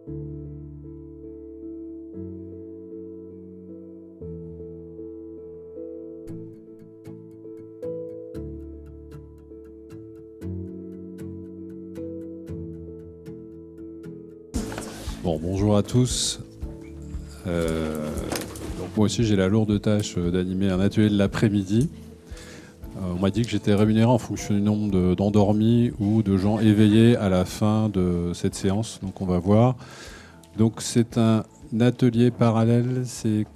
Bon, bonjour à tous. Donc moi aussi, j'ai la lourde tâche d'animer un atelier de l'après-midi. On m'a dit que j'étais rémunéré en fonction du nombre d'endormis ou de gens éveillés à la fin de cette séance. Donc on va voir. Donc c'est un atelier parallèle, c'est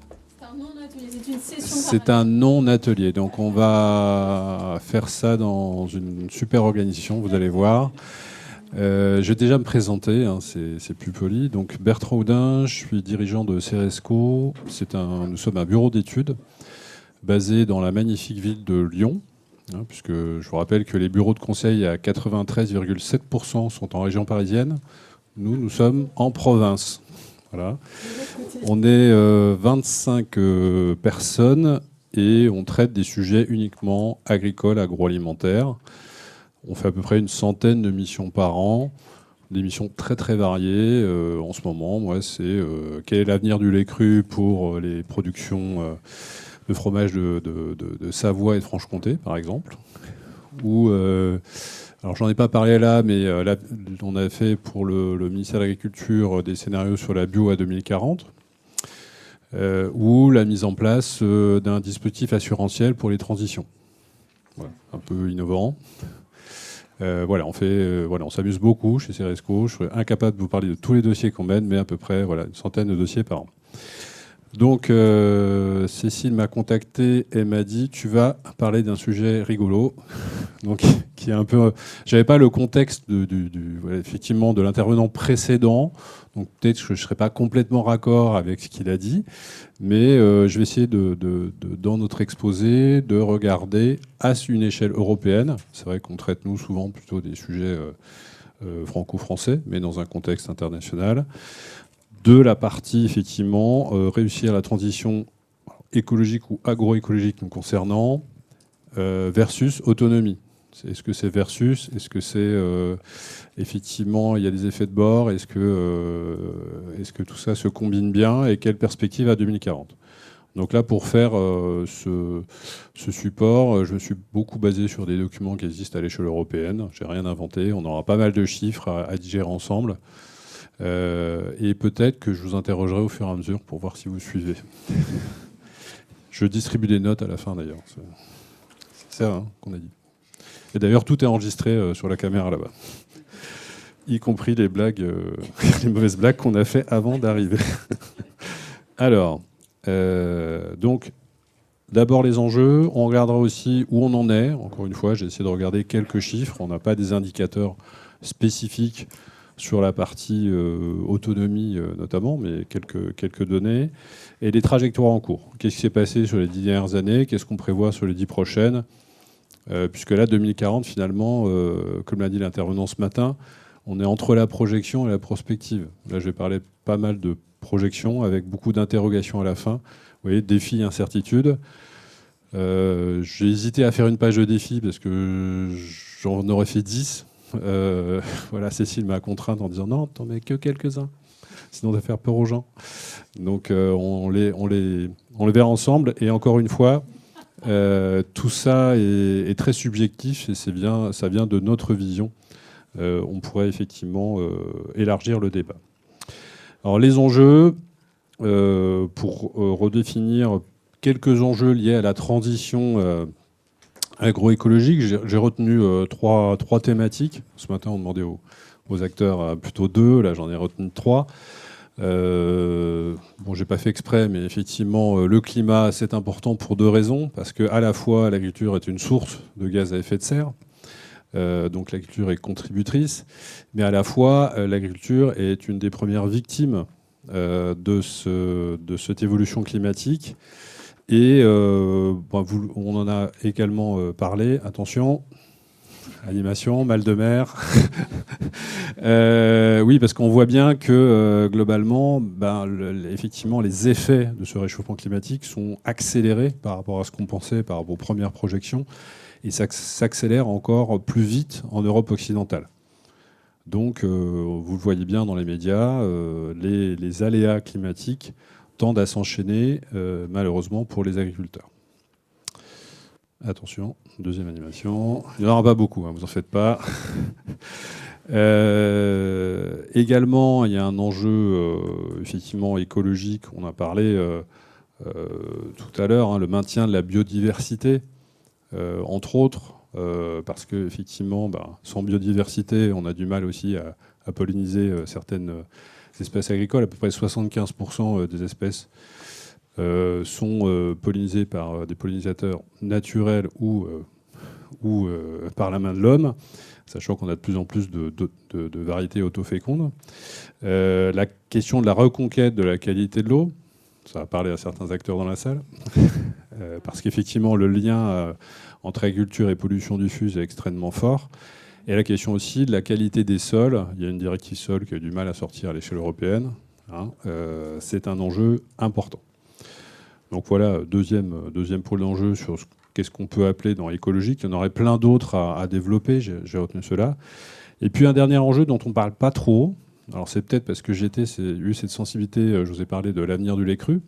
un non-atelier, c'est une session c'est parallèle. un non-atelier. Donc on va faire ça dans une super organisation, vous allez voir. Je vais déjà me présenter, hein, c'est plus poli. Donc Bertrand Houdin, je suis dirigeant de Ceresco. Nous sommes un bureau d'études basé dans la magnifique ville de Lyon, hein, puisque je vous rappelle que les bureaux de conseil à 93,7% sont en région parisienne. Nous sommes en province. Voilà. On est 25 personnes et on traite des sujets uniquement agricoles, agroalimentaires. On fait à peu près une centaine de missions par an, des missions très très variées. En ce moment, moi, c'est quel est l'avenir du lait cru pour les productions de fromage de Savoie et de Franche-Comté, par exemple. Ou, alors j'en ai pas parlé là, mais là, on a fait pour le ministère de l'Agriculture des scénarios sur la bio à 2040. Ou la mise en place d'un dispositif assurantiel pour les transitions. Voilà, un peu innovant. Voilà, on s'amuse beaucoup chez Ceresco. Je serais incapable de vous parler de tous les dossiers qu'on mène, mais à peu près une centaine de dossiers par an. Donc, Cécile m'a contacté et m'a dit tu vas parler d'un sujet rigolo, donc qui est un peu. J'avais pas le contexte effectivement de l'intervenant précédent, donc peut-être que je serais pas complètement raccord avec ce qu'il a dit, mais je vais essayer dans notre exposé de regarder à une échelle européenne. C'est vrai qu'on traite nous souvent plutôt des sujets franco-français, mais dans un contexte international. De la partie, effectivement, réussir la transition écologique ou agroécologique nous concernant, versus autonomie. Est-ce que c'est versus? Est-ce que c'est effectivement, il y a des effets de bord? Est-ce que tout ça se combine bien? Et quelle perspective à 2040? Donc là, pour faire ce support, je me suis beaucoup basé sur des documents qui existent à l'échelle européenne. Je n'ai rien inventé. On aura pas mal de chiffres à digérer ensemble. Et peut-être que je vous interrogerai au fur et à mesure pour voir si vous suivez. Je distribue des notes à la fin d'ailleurs. C'est ça hein, qu'on a dit. Et d'ailleurs, tout est enregistré sur la caméra là-bas. Y compris les blagues, les mauvaises blagues qu'on a fait avant d'arriver. Alors, donc, d'abord les enjeux. On regardera aussi où on en est. Encore une fois, j'ai essayé de regarder quelques chiffres. On n'a pas des indicateurs spécifiques sur la partie autonomie notamment, mais quelques données. Et les trajectoires en cours. Qu'est-ce qui s'est passé sur les 10 dernières années? Qu'est-ce qu'on prévoit sur les 10 prochaines? Puisque là, 2040, finalement, comme l'a dit l'intervenant ce matin, on est entre la projection et la prospective. Là, je vais parler pas mal de projection avec beaucoup d'interrogations à la fin. Vous voyez, défis, incertitudes. J'ai hésité à faire une page de défis parce que j'en aurais fait 10. Voilà, Cécile m'a contrainte en disant non, t'en mets que quelques-uns, sinon de faire peur aux gens. Donc on les verra ensemble. Et encore une fois, tout ça est très subjectif et ça vient de notre vision. On pourrait effectivement élargir le débat. Alors les enjeux, pour redéfinir quelques enjeux liés à la transition agroécologique, j'ai retenu trois thématiques. Ce matin, on demandait aux acteurs plutôt 2. Là, j'en ai retenu 3. Bon, j'ai pas fait exprès, mais effectivement, le climat, c'est important pour 2 raisons. Parce que à la fois, l'agriculture est une source de gaz à effet de serre. Donc l'agriculture est contributrice. Mais à la fois, l'agriculture est une des premières victimes de cette évolution climatique. Et on en a également parlé. Attention, animation, mal de mer. Oui, parce qu'on voit bien que globalement, effectivement, les effets de ce réchauffement climatique sont accélérés par rapport à ce qu'on pensait, par rapport aux premières projections, et ça s'accélère encore plus vite en Europe occidentale. Donc, vous le voyez bien dans les médias, les aléas climatiques tendent à s'enchaîner, malheureusement, pour les agriculteurs. Attention, deuxième animation. Il n'y en aura pas beaucoup, hein, vous en faites pas. Également, il y a un enjeu effectivement écologique. On a parlé tout à l'heure, hein, le maintien de la biodiversité, entre autres, parce que effectivement, sans biodiversité, on a du mal aussi à polliniser certaines espèces agricoles. À peu près 75% des espèces sont pollinisées par des pollinisateurs naturels ou par la main de l'homme, sachant qu'on a de plus en plus de variétés autofécondes. La question de la reconquête de la qualité de l'eau, ça va parler à certains acteurs dans la salle, parce qu'effectivement, le lien entre agriculture et pollution diffuse est extrêmement fort. Et la question aussi de la qualité des sols. Il y a une directive sol qui a du mal à sortir à l'échelle européenne. Hein. C'est un enjeu important. Donc voilà, deuxième pôle d'enjeu sur qu'est-ce qu'on peut appeler dans l'écologique. Il y en aurait plein d'autres à développer, j'ai retenu cela. Et puis un dernier enjeu dont on ne parle pas trop, alors c'est peut-être parce que j'ai eu cette sensibilité, je vous ai parlé de l'avenir du lait cru.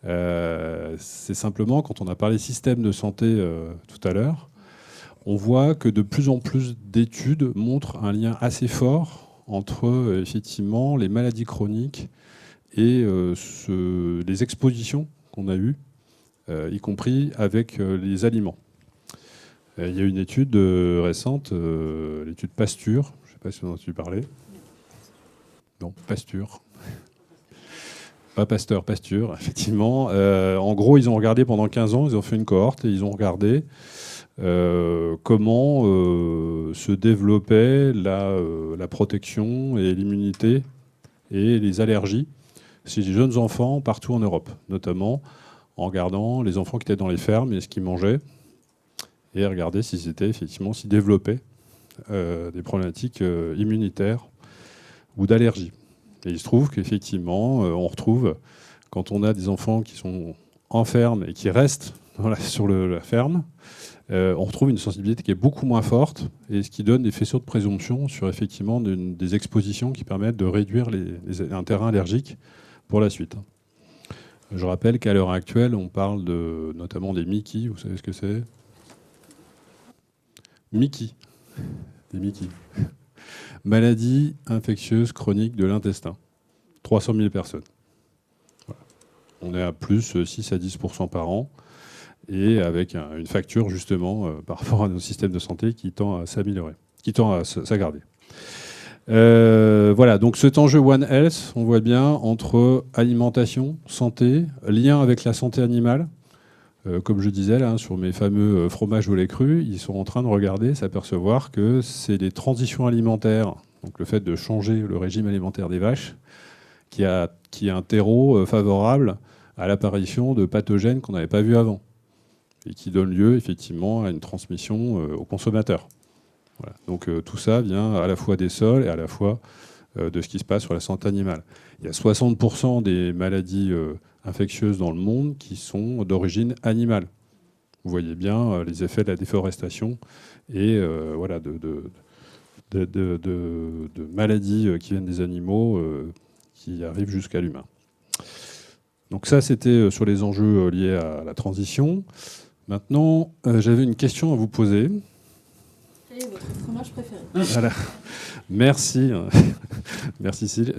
C'est simplement, quand on a parlé système de santé tout à l'heure, on voit que de plus en plus d'études montrent un lien assez fort entre effectivement les maladies chroniques et les expositions qu'on a eues, y compris avec les aliments. Il y a une étude récente, l'étude Pasture, je ne sais pas si vous en avez entendu parler. Non, Pasture. Pas Pasteur, Pasture, effectivement. En gros, ils ont regardé pendant 15 ans, ils ont fait une cohorte et ils ont regardé comment se développait la protection et l'immunité et les allergies chez les jeunes enfants partout en Europe, notamment en regardant les enfants qui étaient dans les fermes et ce qu'ils mangeaient, et regarder s'ils développaient des problématiques immunitaires ou d'allergie. Et il se trouve qu'effectivement, on retrouve, quand on a des enfants qui sont en ferme et qui restent sur la ferme, on retrouve une sensibilité qui est beaucoup moins forte, et ce qui donne des faisceaux de présomption sur effectivement des expositions qui permettent de réduire un terrain allergique pour la suite. Je rappelle qu'à l'heure actuelle, on parle notamment des Mickey. Vous savez ce que c'est ? Mickey. Des Mickey. Maladie infectieuse chronique de l'intestin. 300 000 personnes. Voilà. On est à plus 6 à 10% par an, et avec une facture justement par rapport à nos systèmes de santé qui tend à s'améliorer, qui tend à s'aggraver. Voilà, donc cet enjeu One Health, on voit bien entre alimentation, santé, lien avec la santé animale. Comme je disais là, sur mes fameux fromages au lait cru, ils sont en train de regarder, s'apercevoir que c'est les transitions alimentaires, donc le fait de changer le régime alimentaire des vaches, qui a un terreau favorable à l'apparition de pathogènes qu'on n'avait pas vus avant, et qui donne lieu effectivement à une transmission aux consommateurs. Voilà. Donc tout ça vient à la fois des sols et à la fois de ce qui se passe sur la santé animale. Il y a 60% des maladies infectieuses dans le monde qui sont d'origine animale. Vous voyez bien les effets de la déforestation et voilà, de maladies qui viennent des animaux qui arrivent jusqu'à l'humain. Donc ça, c'était sur les enjeux liés à la transition. Maintenant, j'avais une question à vous poser. Quel est votre fromage préféré ? Voilà. Merci. Merci Cécile.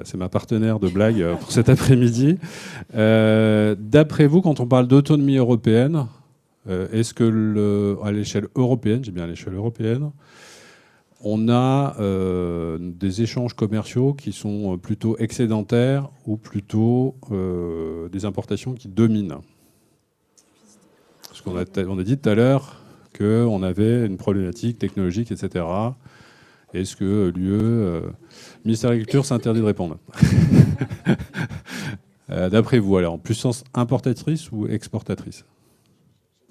C'est ma partenaire de blague pour cet après-midi. D'après vous, quand on parle d'autonomie européenne, est-ce que à l'échelle européenne, j'ai bien à l'échelle européenne, on a des échanges commerciaux qui sont plutôt excédentaires ou plutôt des importations qui dominent ? Parce qu'on a dit tout à l'heure qu'on avait une problématique technologique, etc. Est-ce que le ministère de l'Agriculture s'interdit de répondre ? D'après vous, alors, puissance importatrice ou exportatrice ?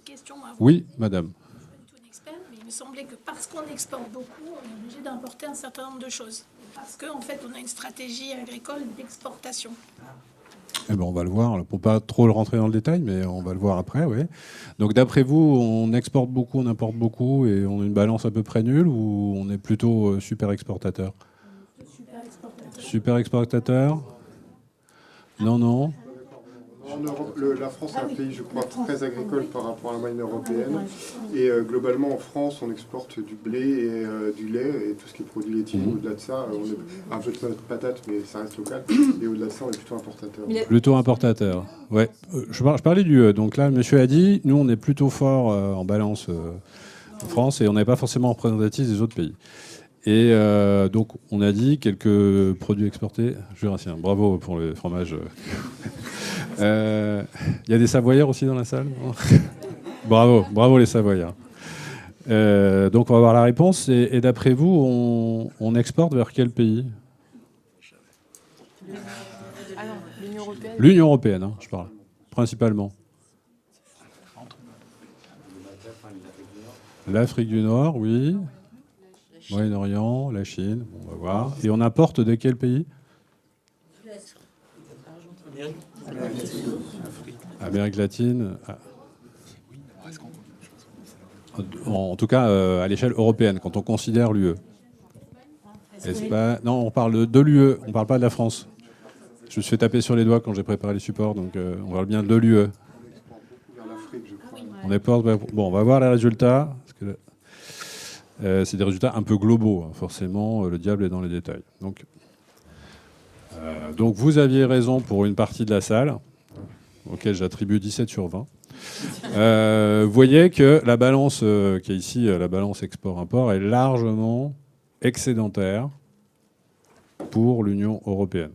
Question à vous. Oui, madame. Je ne suis pas du tout une experte, mais il me semblait que parce qu'on exporte beaucoup, on est obligé d'importer un certain nombre de choses. Parce qu'en fait, on a une stratégie agricole d'exportation. Eh ben, on va le voir, pour pas trop le rentrer dans le détail, mais on va le voir après, oui. Donc d'après vous, on exporte beaucoup, on importe beaucoup, et on a une balance à peu près nulle, ou on est plutôt super exportateur? Super exportateur. Super exportateur? Non, non. En Europe, la France est un pays, je crois, très agricole par rapport à la moyenne européenne. Et globalement, en France, on exporte du blé et du lait et tout ce qui est produits laitiers. Au-delà de ça, on est un peu de patates, mais ça reste local. Et au-delà de ça, on est plutôt importateur. Plutôt importateur. Ouais. Je parlais du E. Donc là, le monsieur a dit, nous, on est plutôt fort en balance en France, et on n'est pas forcément représentatif des autres pays. Et donc, on a dit quelques produits exportés. Jurassien, bravo pour le fromage. Il y a des Savoyards aussi dans la salle? Bravo les Savoyards. Donc, on va voir la réponse. Et d'après vous, on exporte vers quel pays? L'Union européenne. L'Union européenne, hein, je parle, principalement. L'Afrique du Nord, oui. Moyen-Orient, la Chine, on va voir. Et on importe de quel pays? Amérique latine. En tout cas, à l'échelle européenne, quand on considère l'UE. Non, on parle de l'UE, on ne parle pas de la France. Je me suis fait taper sur les doigts quand j'ai préparé les supports, donc on parle bien de l'UE. On exporte. Bon, on va voir les résultats. Parce que c'est des résultats un peu globaux, hein, forcément, le diable est dans les détails. Donc vous aviez raison pour une partie de la salle, auquel j'attribue 17 sur 20. Vous voyez que la balance qui est ici, la balance export-import, est largement excédentaire pour l'Union européenne.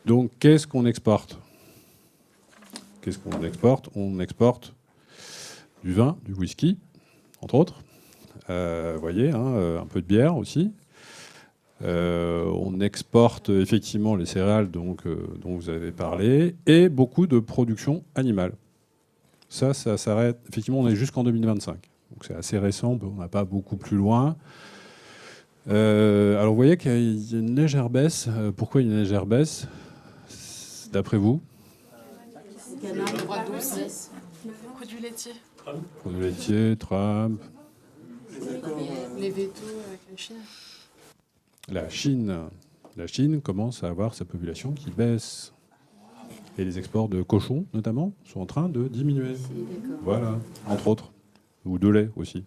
Donc qu'est-ce qu'on exporte? On exporte du vin, du whisky, entre autres. Vous voyez, hein, un peu de bière aussi. On exporte effectivement les céréales dont vous avez parlé, et beaucoup de production animale. Ça s'arrête. Effectivement, on est jusqu'en 2025. Donc c'est assez récent, on n'a pas beaucoup plus loin. Alors vous voyez qu'il y a une légère baisse. Pourquoi une légère baisse, d'après vous? Produits laitiers. Produits laitiers, Trump. Les vétos avec la Chine. La Chine commence à avoir sa population qui baisse. Et les exports de cochons, notamment, sont en train de diminuer. Voilà, entre autres. Ou de lait aussi.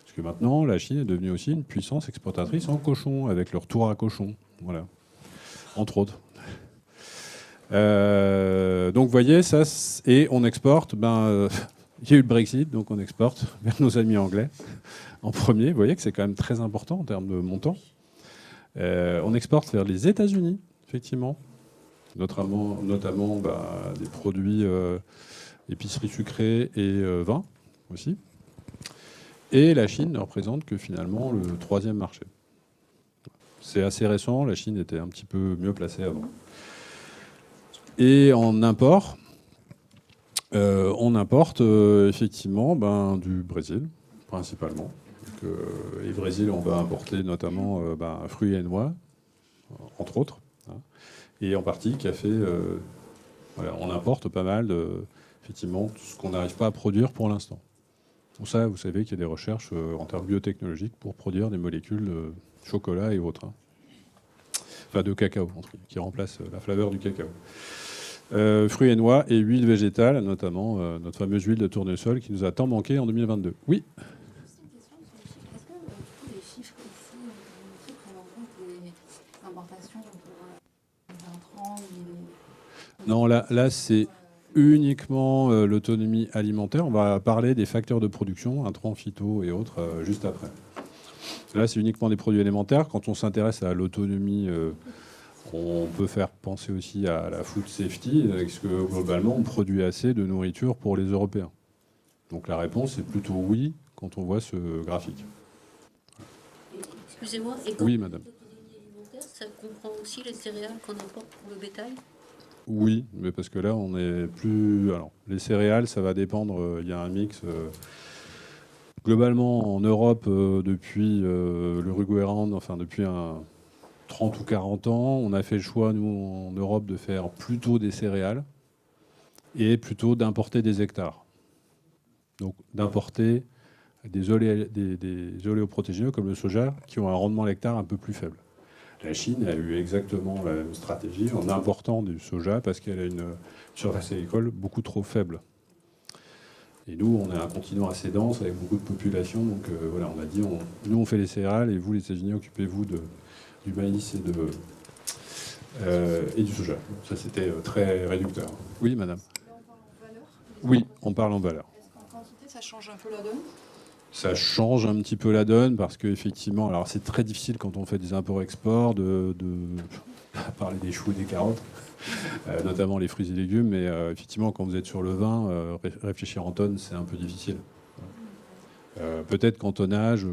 Parce que maintenant, la Chine est devenue aussi une puissance exportatrice en cochons, avec leur tour à cochons. Voilà. Entre autres. Donc, vous voyez, ça, et on exporte, il y a eu le Brexit, donc on exporte vers nos amis anglais en premier. Vous voyez que c'est quand même très important en termes de montant. On exporte vers les États-Unis, effectivement, notamment des produits épicerie sucrée et vin aussi. Et la Chine ne représente que finalement le 3e marché. C'est assez récent, la Chine était un petit peu mieux placée avant. Et en import, on importe effectivement du Brésil, principalement. Donc, et Brésil, on va importer notamment fruits et noix, entre autres. Hein, et en partie café. Voilà, on importe pas mal, effectivement, tout ce qu'on n'arrive pas à produire pour l'instant. Pour ça, vous savez qu'il y a des recherches en termes biotechnologiques pour produire des molécules de chocolat et autres. Hein. Enfin, de cacao, qui remplacent la flaveur du cacao. Fruits et noix et huiles végétales, notamment notre fameuse huile de tournesol qui nous a tant manqué en 2022. Oui. Est-ce que tous les chiffres ici prennent en compte les importations pour intrants? Non, là c'est uniquement l'autonomie alimentaire. On va parler des facteurs de production, intrants, phyto et autres, juste après. Là, c'est uniquement des produits alimentaires. Quand on s'intéresse à l'autonomie, on peut faire penser aussi à la food safety, parce que globalement, on produit assez de nourriture pour les Européens. Donc la réponse est plutôt oui quand on voit ce graphique. Excusez-moi, et quand Oui, madame. l'autonomie alimentaire, ça comprend aussi les céréales qu'on importe pour le bétail? Oui, mais parce que là, on est plus... Alors, les céréales, ça va dépendre. Il y a un mix. Globalement, en Europe, depuis l'Uruguay Round, enfin, depuis un 30 ou 40 ans, on a fait le choix, nous, en Europe, de faire plutôt des céréales et plutôt d'importer des hectares. Donc d'importer des oléoprotégénés comme le soja qui ont un rendement à l'hectare un peu plus faible. La Chine a eu exactement la même stratégie en important du soja parce qu'elle a une surface agricole beaucoup trop faible. Et nous, on est un continent assez dense avec beaucoup de population. Donc voilà, on a dit, nous on fait les céréales et vous, les États-Unis, occupez-vous du maïs et du soja. Ça, c'était très réducteur. Oui, madame. Là, on parle en valeur. Oui, on parle en valeur. Est-ce qu'en quantité, ça change un peu la donne? Ça change un petit peu la donne parce qu'effectivement, alors c'est très difficile quand on fait des imports-exports de parler des choux et des carottes, notamment les fruits et légumes, mais effectivement, quand vous êtes sur le vin, réfléchir en tonnes, c'est un peu difficile. Peut-être qu'en tonnage,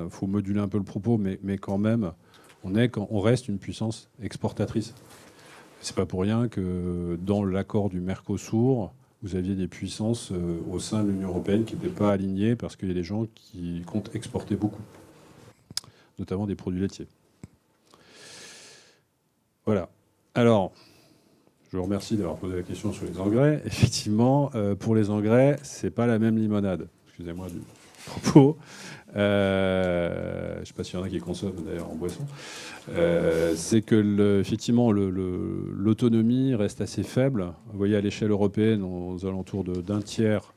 faut moduler un peu le propos, mais quand même, on reste une puissance exportatrice. C'est pas pour rien que dans l'accord du Mercosur, vous aviez des puissances au sein de l'Union européenne qui n'étaient pas alignées parce qu'il y a des gens qui comptent exporter beaucoup, notamment des produits laitiers. Voilà. Alors, je vous remercie d'avoir posé la question sur les engrais. Effectivement, pour les engrais, c'est pas la même limonade. Excusez-moi du propos. Je ne sais pas s'il y en a qui consomment d'ailleurs en boisson. C'est que effectivement l'autonomie reste assez faible. Vous voyez à l'échelle européenne, aux alentours d'un tiers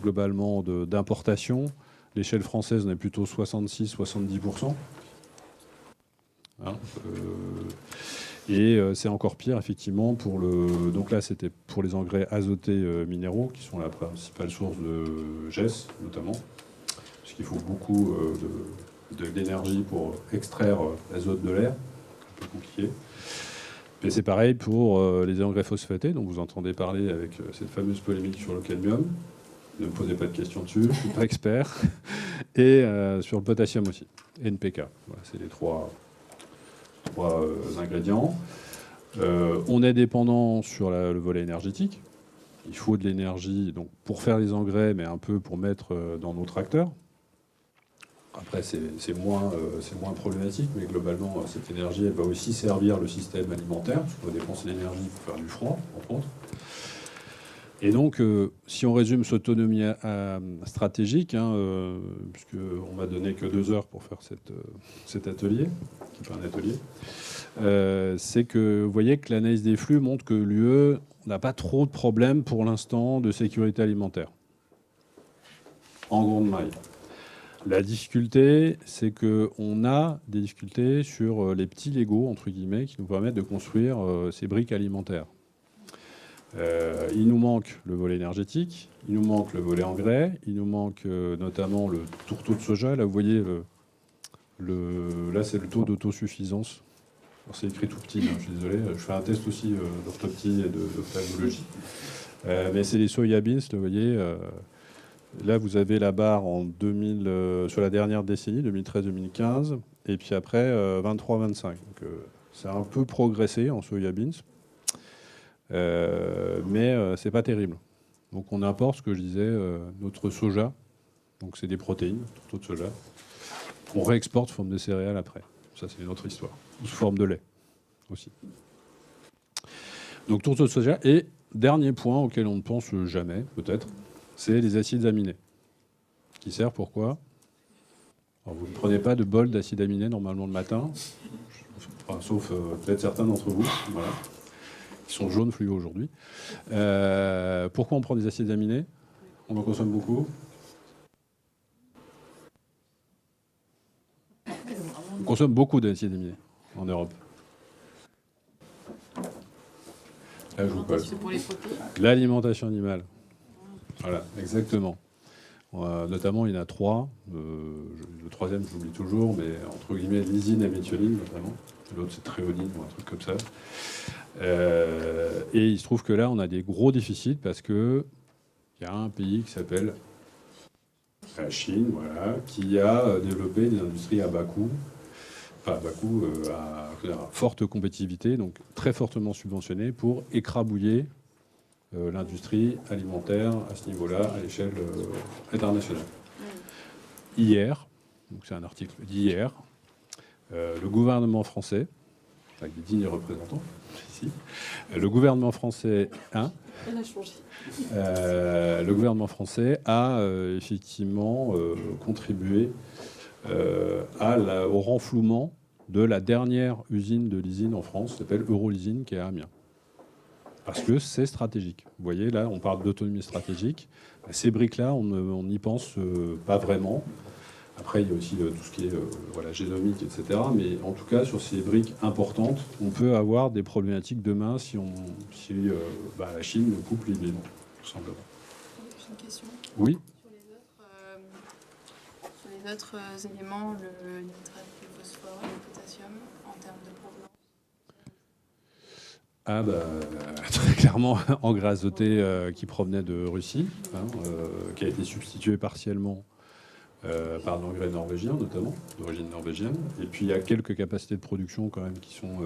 globalement d'importation. L'échelle française, on est plutôt 66-70%. Hein, et c'est encore pire effectivement pour donc là c'était pour les engrais azotés minéraux qui sont la principale source de GES notamment. Qu'il faut beaucoup d'énergie pour extraire l'azote de l'air, un peu compliqué. Et c'est pareil pour les engrais phosphatés, dont vous entendez parler avec cette fameuse polémique sur le cadmium. Ne me posez pas de questions dessus, je ne suis pas expert. Et sur le potassium aussi, NPK. Voilà, c'est les trois ingrédients. On est dépendant sur le volet énergétique. Il faut de l'énergie donc, pour faire les engrais, mais un peu pour mettre dans nos tracteurs. Après, c'est moins problématique, mais globalement, cette énergie, elle va aussi servir le système alimentaire, parce qu'on va dépenser l'énergie pour faire du froid, entre autres. Et donc, si on résume cette autonomie stratégique, puisqu'on m'a donné que 2 heures pour faire cet atelier, qui n'est pas un atelier, c'est que vous voyez que l'analyse des flux montre que l'UE n'a pas trop de problèmes pour l'instant de sécurité alimentaire, en grande maille. La difficulté, c'est qu'on a des difficultés sur les petits Legos, entre guillemets, qui nous permettent de construire ces briques alimentaires. Il nous manque le volet énergétique, il nous manque le volet engrais, il nous manque notamment le tourteau de soja. Là, vous voyez, là, c'est le taux d'autosuffisance. C'est écrit tout petit, je suis désolé. Je fais un test aussi d'orthoptie et d'ophtalmologie. Mais c'est les soya beans, vous voyez. Là, vous avez la barre en 2000, sur la dernière décennie, 2013-2015, et puis après 23-25. Donc, ça a un peu progressé en soya beans, mais c'est pas terrible. Donc, on importe ce que je disais, notre soja. Donc, c'est des protéines, tourteau de soja. On réexporte sous forme de céréales après. Ça, c'est une autre histoire. Sous forme de lait aussi. Donc, tourteau de soja. Et dernier point auquel on ne pense jamais, peut-être, c'est les acides aminés. Qui servent pourquoi? Alors, vous ne prenez pas de bol d'acides aminés normalement le matin, enfin, sauf peut-être certains d'entre vous, voilà, qui sont jaunes fluo aujourd'hui. Pourquoi on prend des acides aminés? On en consomme beaucoup. On consomme beaucoup d'acides aminés en Europe. Là, je vous colle. C'est pour les protéines. L'alimentation animale. Voilà, exactement. Notamment, il y en a 3. Le troisième, je l'oublie toujours, mais entre guillemets, lysine et méthionine, notamment. L'autre, c'est tréonine ou un truc comme ça. Et il se trouve que là, on a des gros déficits parce qu'il y a un pays qui s'appelle la Chine, voilà, qui a développé des industries à bas coût. Enfin, à bas coût, à forte compétitivité, donc très fortement subventionnées pour écrabouiller l'industrie alimentaire à ce niveau-là, à l'échelle internationale. Hier, donc c'est un article d'hier, Le gouvernement français, avec des dignes représentants, ici, le gouvernement français, Elle a changé. le gouvernement français a effectivement contribué au renflouement de la dernière usine de lysine en France, qui s'appelle Eurolysine, qui est à Amiens. Parce que c'est stratégique. Vous voyez, là, on parle d'autonomie stratégique. Ces briques-là, on n'y pense pas vraiment. Après, il y a aussi tout ce qui est génomique, etc. Mais en tout cas, sur ces briques importantes, on peut avoir des problématiques demain si la Chine nous coupe les éléments, tout simplement. J'ai une question. Oui. Sur les autres éléments, le nitrate, le phosphore et le potassium, en termes de provenance. Très clairement, engrais azoté qui provenait de Russie, qui a été substitué partiellement par l'engrais norvégien, notamment, d'origine norvégienne. Et puis, il y a quelques capacités de production quand même qui sont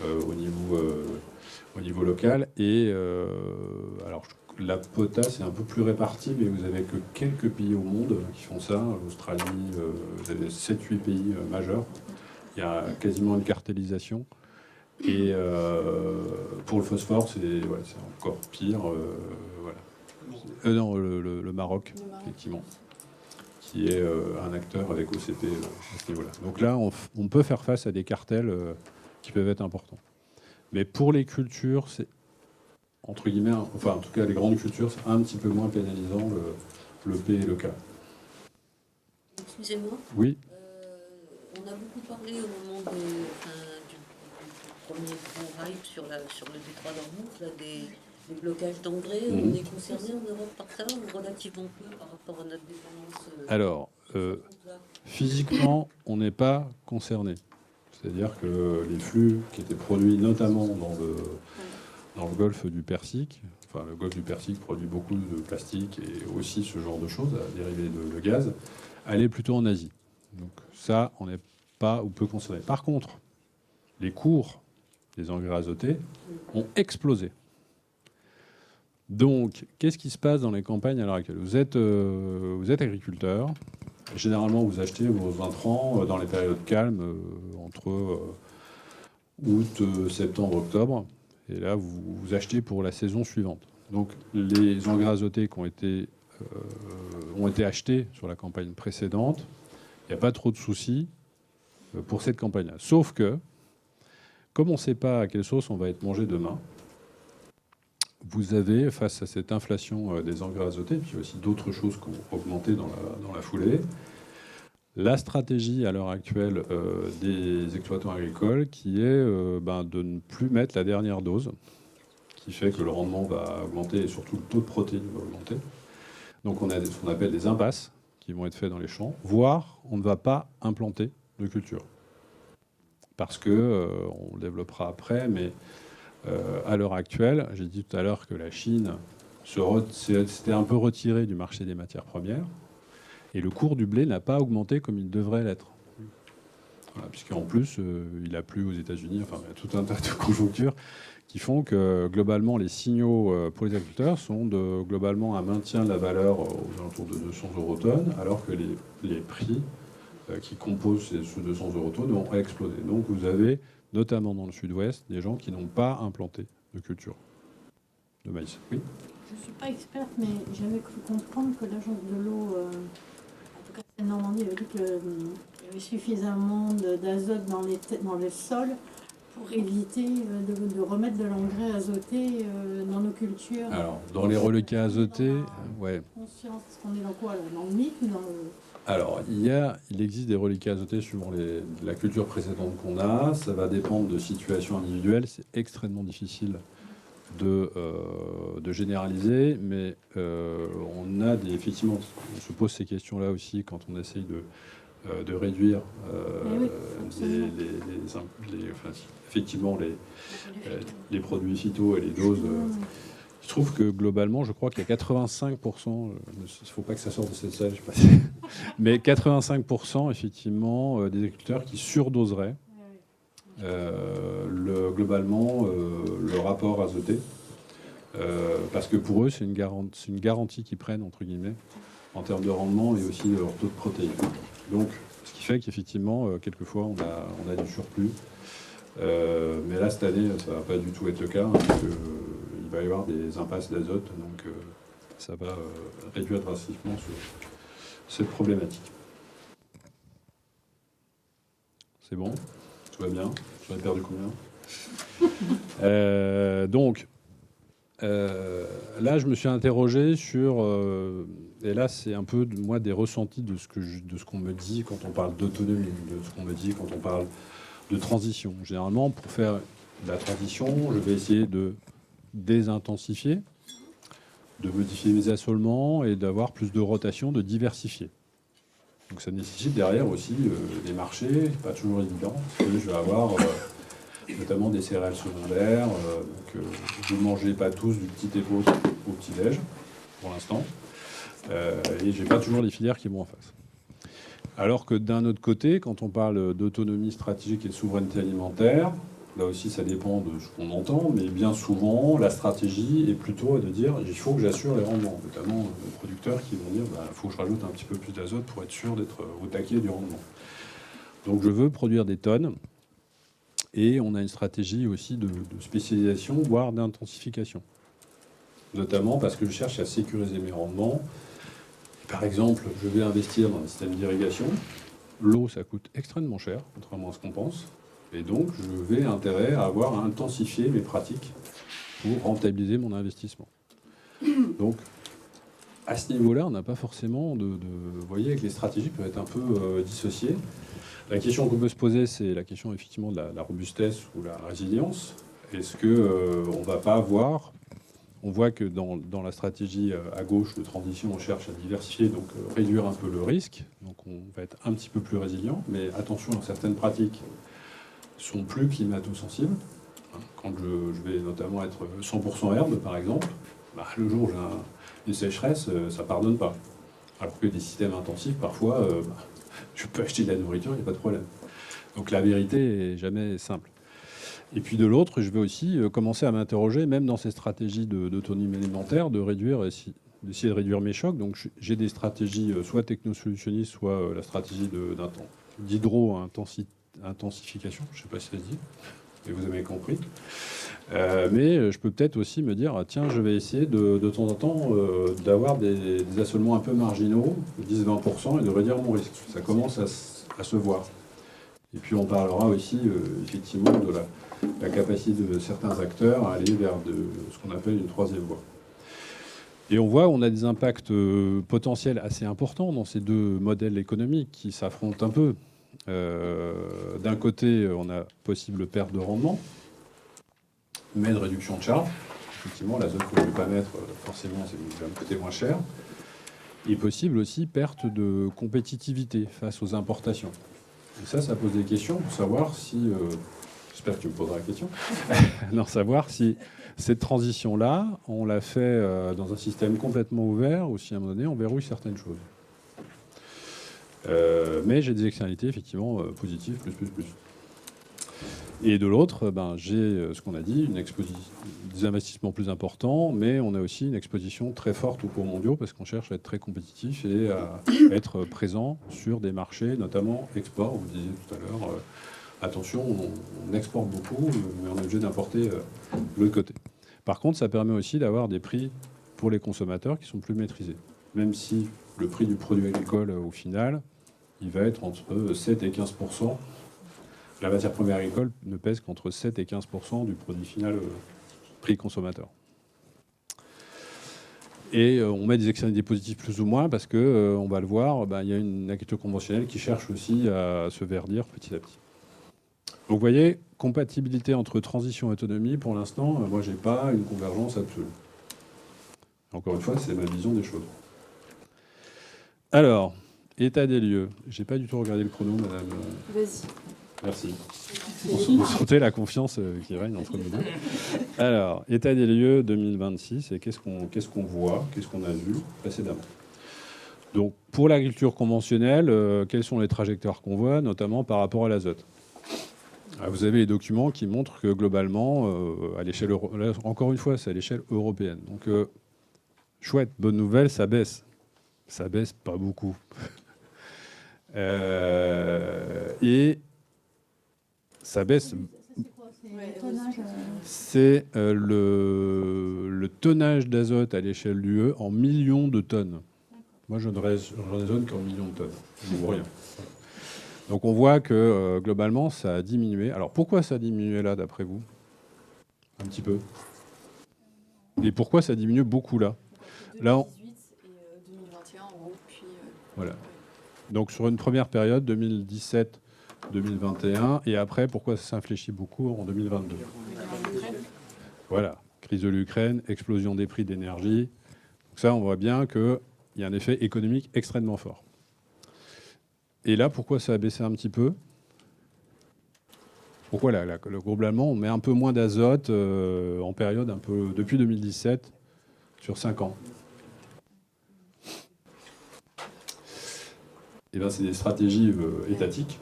au niveau local. Et alors, la potasse est un peu plus répartie, mais vous avez que quelques pays au monde qui font ça. L'Australie, vous avez 7-8 pays majeurs. Il y a quasiment une cartellisation. Et pour le phosphore, c'est encore pire. Non, le Maroc, effectivement, qui est un acteur avec OCP à ce niveau-là. Donc là, on peut faire face à des cartels qui peuvent être importants. Mais pour les cultures, c'est entre guillemets, enfin en tout cas les grandes cultures, c'est un petit peu moins pénalisant le P et le K. Excusez-moi. Oui. On a beaucoup parlé au moment du premier grand hype sur le détroit d'Ormuz, là, des blocages d'engrais. On est concerné en Europe par ça ou relativement peu par rapport à notre dépendance Alors, physiquement, on n'est pas concerné. C'est-à-dire que les flux qui étaient produits notamment dans le golfe du Persique, enfin le golfe du Persique produit beaucoup de plastique et aussi ce genre de choses, dérivés de gaz, allaient plutôt en Asie. Donc ça, on n'est pas ou peu concerné. Par contre, les cours des engrais azotés ont explosé. Donc, qu'est-ce qui se passe dans les campagnes à l'heure actuelle ? Vous êtes agriculteur. Généralement, vous achetez vos intrants dans les périodes calmes, entre août, septembre, octobre. Et là, vous achetez pour la saison suivante. Donc, les engrais azotés qui ont été achetés sur la campagne précédente, il n'y a pas trop de soucis pour cette campagne-là. Sauf que, comme on ne sait pas à quelle sauce on va être mangé demain, vous avez, face à cette inflation des engrais azotés, puis aussi d'autres choses qui ont augmenté dans la foulée, la stratégie à l'heure actuelle des exploitants agricoles qui est de ne plus mettre la dernière dose, qui fait que le rendement va augmenter et surtout le taux de protéines va augmenter. Donc on a ce qu'on appelle des impasses qui vont être faits dans les champs, voire on ne va pas implanter de culture. Parce que, on le développera après, mais à l'heure actuelle, j'ai dit tout à l'heure que la Chine s'était un peu retirée du marché des matières premières, et le cours du blé n'a pas augmenté comme il devrait l'être. Voilà, puisqu'en plus, il a plu aux États-Unis, enfin, il y a tout un tas de conjonctures qui font que, globalement, les signaux pour les agriculteurs sont globalement un maintien de la valeur aux alentours de 200 € tonne, alors que les prix qui composent ce 200 € tonne ont explosé. Donc vous avez, notamment dans le sud-ouest, des gens qui n'ont pas implanté de culture de maïs. Oui. Je ne suis pas experte, mais j'avais cru comprendre que l'agence de l'eau, en tout cas c'est Normandie, avait dit qu'il y avait suffisamment d'azote dans les sols pour éviter de remettre de l'engrais azoté dans nos cultures. Alors, dans les reliquats azotés, ouais. Conscience, qu'on est dans quoi là ? Dans le mythe ou dans le... Alors, il existe des reliquats azotés suivant la culture précédente qu'on a. Ça va dépendre de situations individuelles. C'est extrêmement difficile de généraliser, mais on a effectivement, on se pose ces questions-là aussi quand on essaye de réduire effectivement les produits phyto et les doses. Je trouve que globalement, je crois qu'il y a 85%, il ne faut pas que ça sorte de cette salle, je sais pas si... mais 85% effectivement des agriculteurs qui surdoseraient globalement le rapport azoté, parce que pour eux c'est une garantie qu'ils prennent entre guillemets en termes de rendement et aussi de leur taux de protéines. Donc, ce qui fait qu'effectivement, quelquefois, on a du surplus. Mais là, cette année, ça ne va pas du tout être le cas, hein, parce qu'il va y avoir des impasses d'azote, donc ça va réduire drastiquement cette problématique. C'est bon? Tout va bien? J'en ai perdu combien? Donc, là, je me suis interrogé sur... et là, c'est un peu, moi, des ressentis de ce qu'on me dit quand on parle d'autonomie, de ce qu'on me dit quand on parle de transition. Généralement, pour faire la transition, je vais essayer de désintensifier, de modifier mes assolements et d'avoir plus de rotation, de diversifier. Donc ça nécessite derrière aussi des marchés, pas toujours évident, parce que je vais avoir notamment des céréales secondaires. Donc vous ne mangez pas tous du petit épaule au petit-déj, pour l'instant. Et je n'ai pas toujours les filières qui vont en face. Alors que d'un autre côté, quand on parle d'autonomie stratégique et de souveraineté alimentaire, là aussi ça dépend de ce qu'on entend, mais bien souvent la stratégie est plutôt de dire il faut que j'assure les rendements, notamment les producteurs qui vont dire il faut que je rajoute un petit peu plus d'azote pour être sûr d'être au taquet du rendement. Donc je veux produire des tonnes et on a une stratégie aussi de spécialisation, voire d'intensification. Notamment parce que je cherche à sécuriser mes rendements. Par exemple, je vais investir dans un système d'irrigation. L'eau, ça coûte extrêmement cher, contrairement à ce qu'on pense. Et donc, je vais intérêt à avoir à intensifier mes pratiques pour rentabiliser mon investissement. Donc, à ce niveau-là, on n'a pas forcément vous voyez, avec les stratégies peuvent être un peu dissociées. La question qu'on peut se poser, c'est la question effectivement de la robustesse ou la résilience. Est-ce qu'on ne va pas avoir... On voit que dans la stratégie à gauche de transition, on cherche à diversifier, donc réduire un peu le risque. Donc on va être un petit peu plus résilient. Mais attention, certaines pratiques sont plus climato-sensibles. Quand je vais notamment être 100% herbe, par exemple, le jour où j'ai une sécheresse, ça ne pardonne pas. Alors que des systèmes intensifs, parfois, je peux acheter de la nourriture, il n'y a pas de problème. Donc la vérité n'est jamais simple. Et puis de l'autre, je vais aussi commencer à m'interroger, même dans ces stratégies d'autonomie alimentaire, d'essayer de réduire mes chocs. Donc j'ai des stratégies soit technosolutionnistes, soit la stratégie d'hydro-intensification. Je ne sais pas si ça se dit, mais vous avez compris. Mais je peux peut-être aussi me dire, tiens, je vais essayer de temps en temps d'avoir des assolements un peu marginaux, 10-20%, et de réduire mon risque. Ça commence à se voir. Et puis on parlera aussi effectivement de la capacité de certains acteurs à aller vers ce qu'on appelle une troisième voie. Et on voit qu'on a des impacts potentiels assez importants dans ces deux modèles économiques qui s'affrontent un peu. D'un côté, on a possible perte de rendement, mais de réduction de charge. Effectivement, l'azote que je ne vais pas mettre, forcément, ça va me coûter moins cher. Et possible aussi perte de compétitivité face aux importations. Et ça pose des questions pour savoir si... j'espère que tu me poseras la question. Non, savoir si cette transition-là, on l'a fait dans un système complètement ouvert ou si à un moment donné, on verrouille certaines choses. Mais j'ai des externalités, effectivement, positives, plus. Et de l'autre, j'ai ce qu'on a dit, des investissements plus importants, mais on a aussi une exposition très forte aux cours mondiaux parce qu'on cherche à être très compétitif et à être présent sur des marchés, notamment export. Vous disiez tout à l'heure, attention, on exporte beaucoup, mais on est obligé d'importer de l'autre côté. Par contre, ça permet aussi d'avoir des prix pour les consommateurs qui sont plus maîtrisés. Même si le prix du produit agricole, au final, il va être entre 7 et 15%. La matière première agricole ne pèse qu'entre 7 et 15% du produit final prix consommateur. Et on met des externalités positives plus ou moins parce que, on va le voir, il y a une agriculture conventionnelle qui cherche aussi à se verdir petit à petit. Donc vous voyez, compatibilité entre transition et autonomie, pour l'instant, moi j'ai pas une convergence absolue. Encore une fois, c'est ma vision des choses. Alors, état des lieux. J'ai pas du tout regardé le chrono, madame. Vas-y. Merci. Vous sentez la confiance qui règne entre nous deux. Alors, état des lieux 2026, et qu'est-ce qu'on voit, qu'est-ce qu'on a vu précédemment. Donc, pour l'agriculture conventionnelle, quelles sont les trajectoires qu'on voit, notamment par rapport à l'azote? Vous avez les documents qui montrent que globalement, à l'échelle encore une fois, c'est à l'échelle européenne. Donc, chouette, bonne nouvelle, ça baisse. Ça baisse pas beaucoup. Et ça baisse. C'est le tonnage d'azote à l'échelle de l'UE en millions de tonnes. Moi, je ne raisonne qu'en millions de tonnes. Je ne vois rien. Donc on voit que globalement, ça a diminué. Alors pourquoi ça a diminué là, d'après vous? Un petit peu. Et pourquoi ça diminue beaucoup là? Là, 2018 et 2021 en haut, puis... voilà. Donc sur une première période, 2017-2021, et après, pourquoi ça s'infléchit beaucoup en 2022? Voilà, crise de l'Ukraine, explosion des prix d'énergie. Donc ça, on voit bien qu'il y a un effet économique extrêmement fort. Et là, pourquoi ça a baissé un petit peu? Pourquoi là, globalement, on met un peu moins d'azote en période un peu depuis 2017 sur 5 ans? Eh bien, c'est des stratégies étatiques,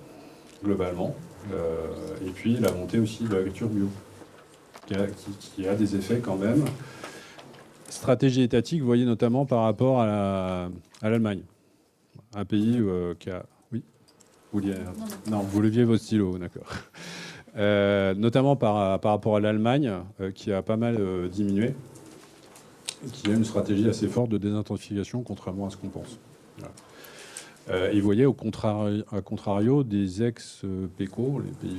globalement. Et puis la montée aussi de l'agriculture bio, qui a des effets quand même. Stratégie étatique, vous voyez notamment par rapport à l'Allemagne. Un pays qui a... Oui, non, vous leviez votre stylo, d'accord. Notamment par rapport à l'Allemagne, qui a pas mal diminué, qui a une stratégie assez forte de désintensification, contrairement à ce qu'on pense. Voilà. Et vous voyez, à contrario, des ex-PECO, les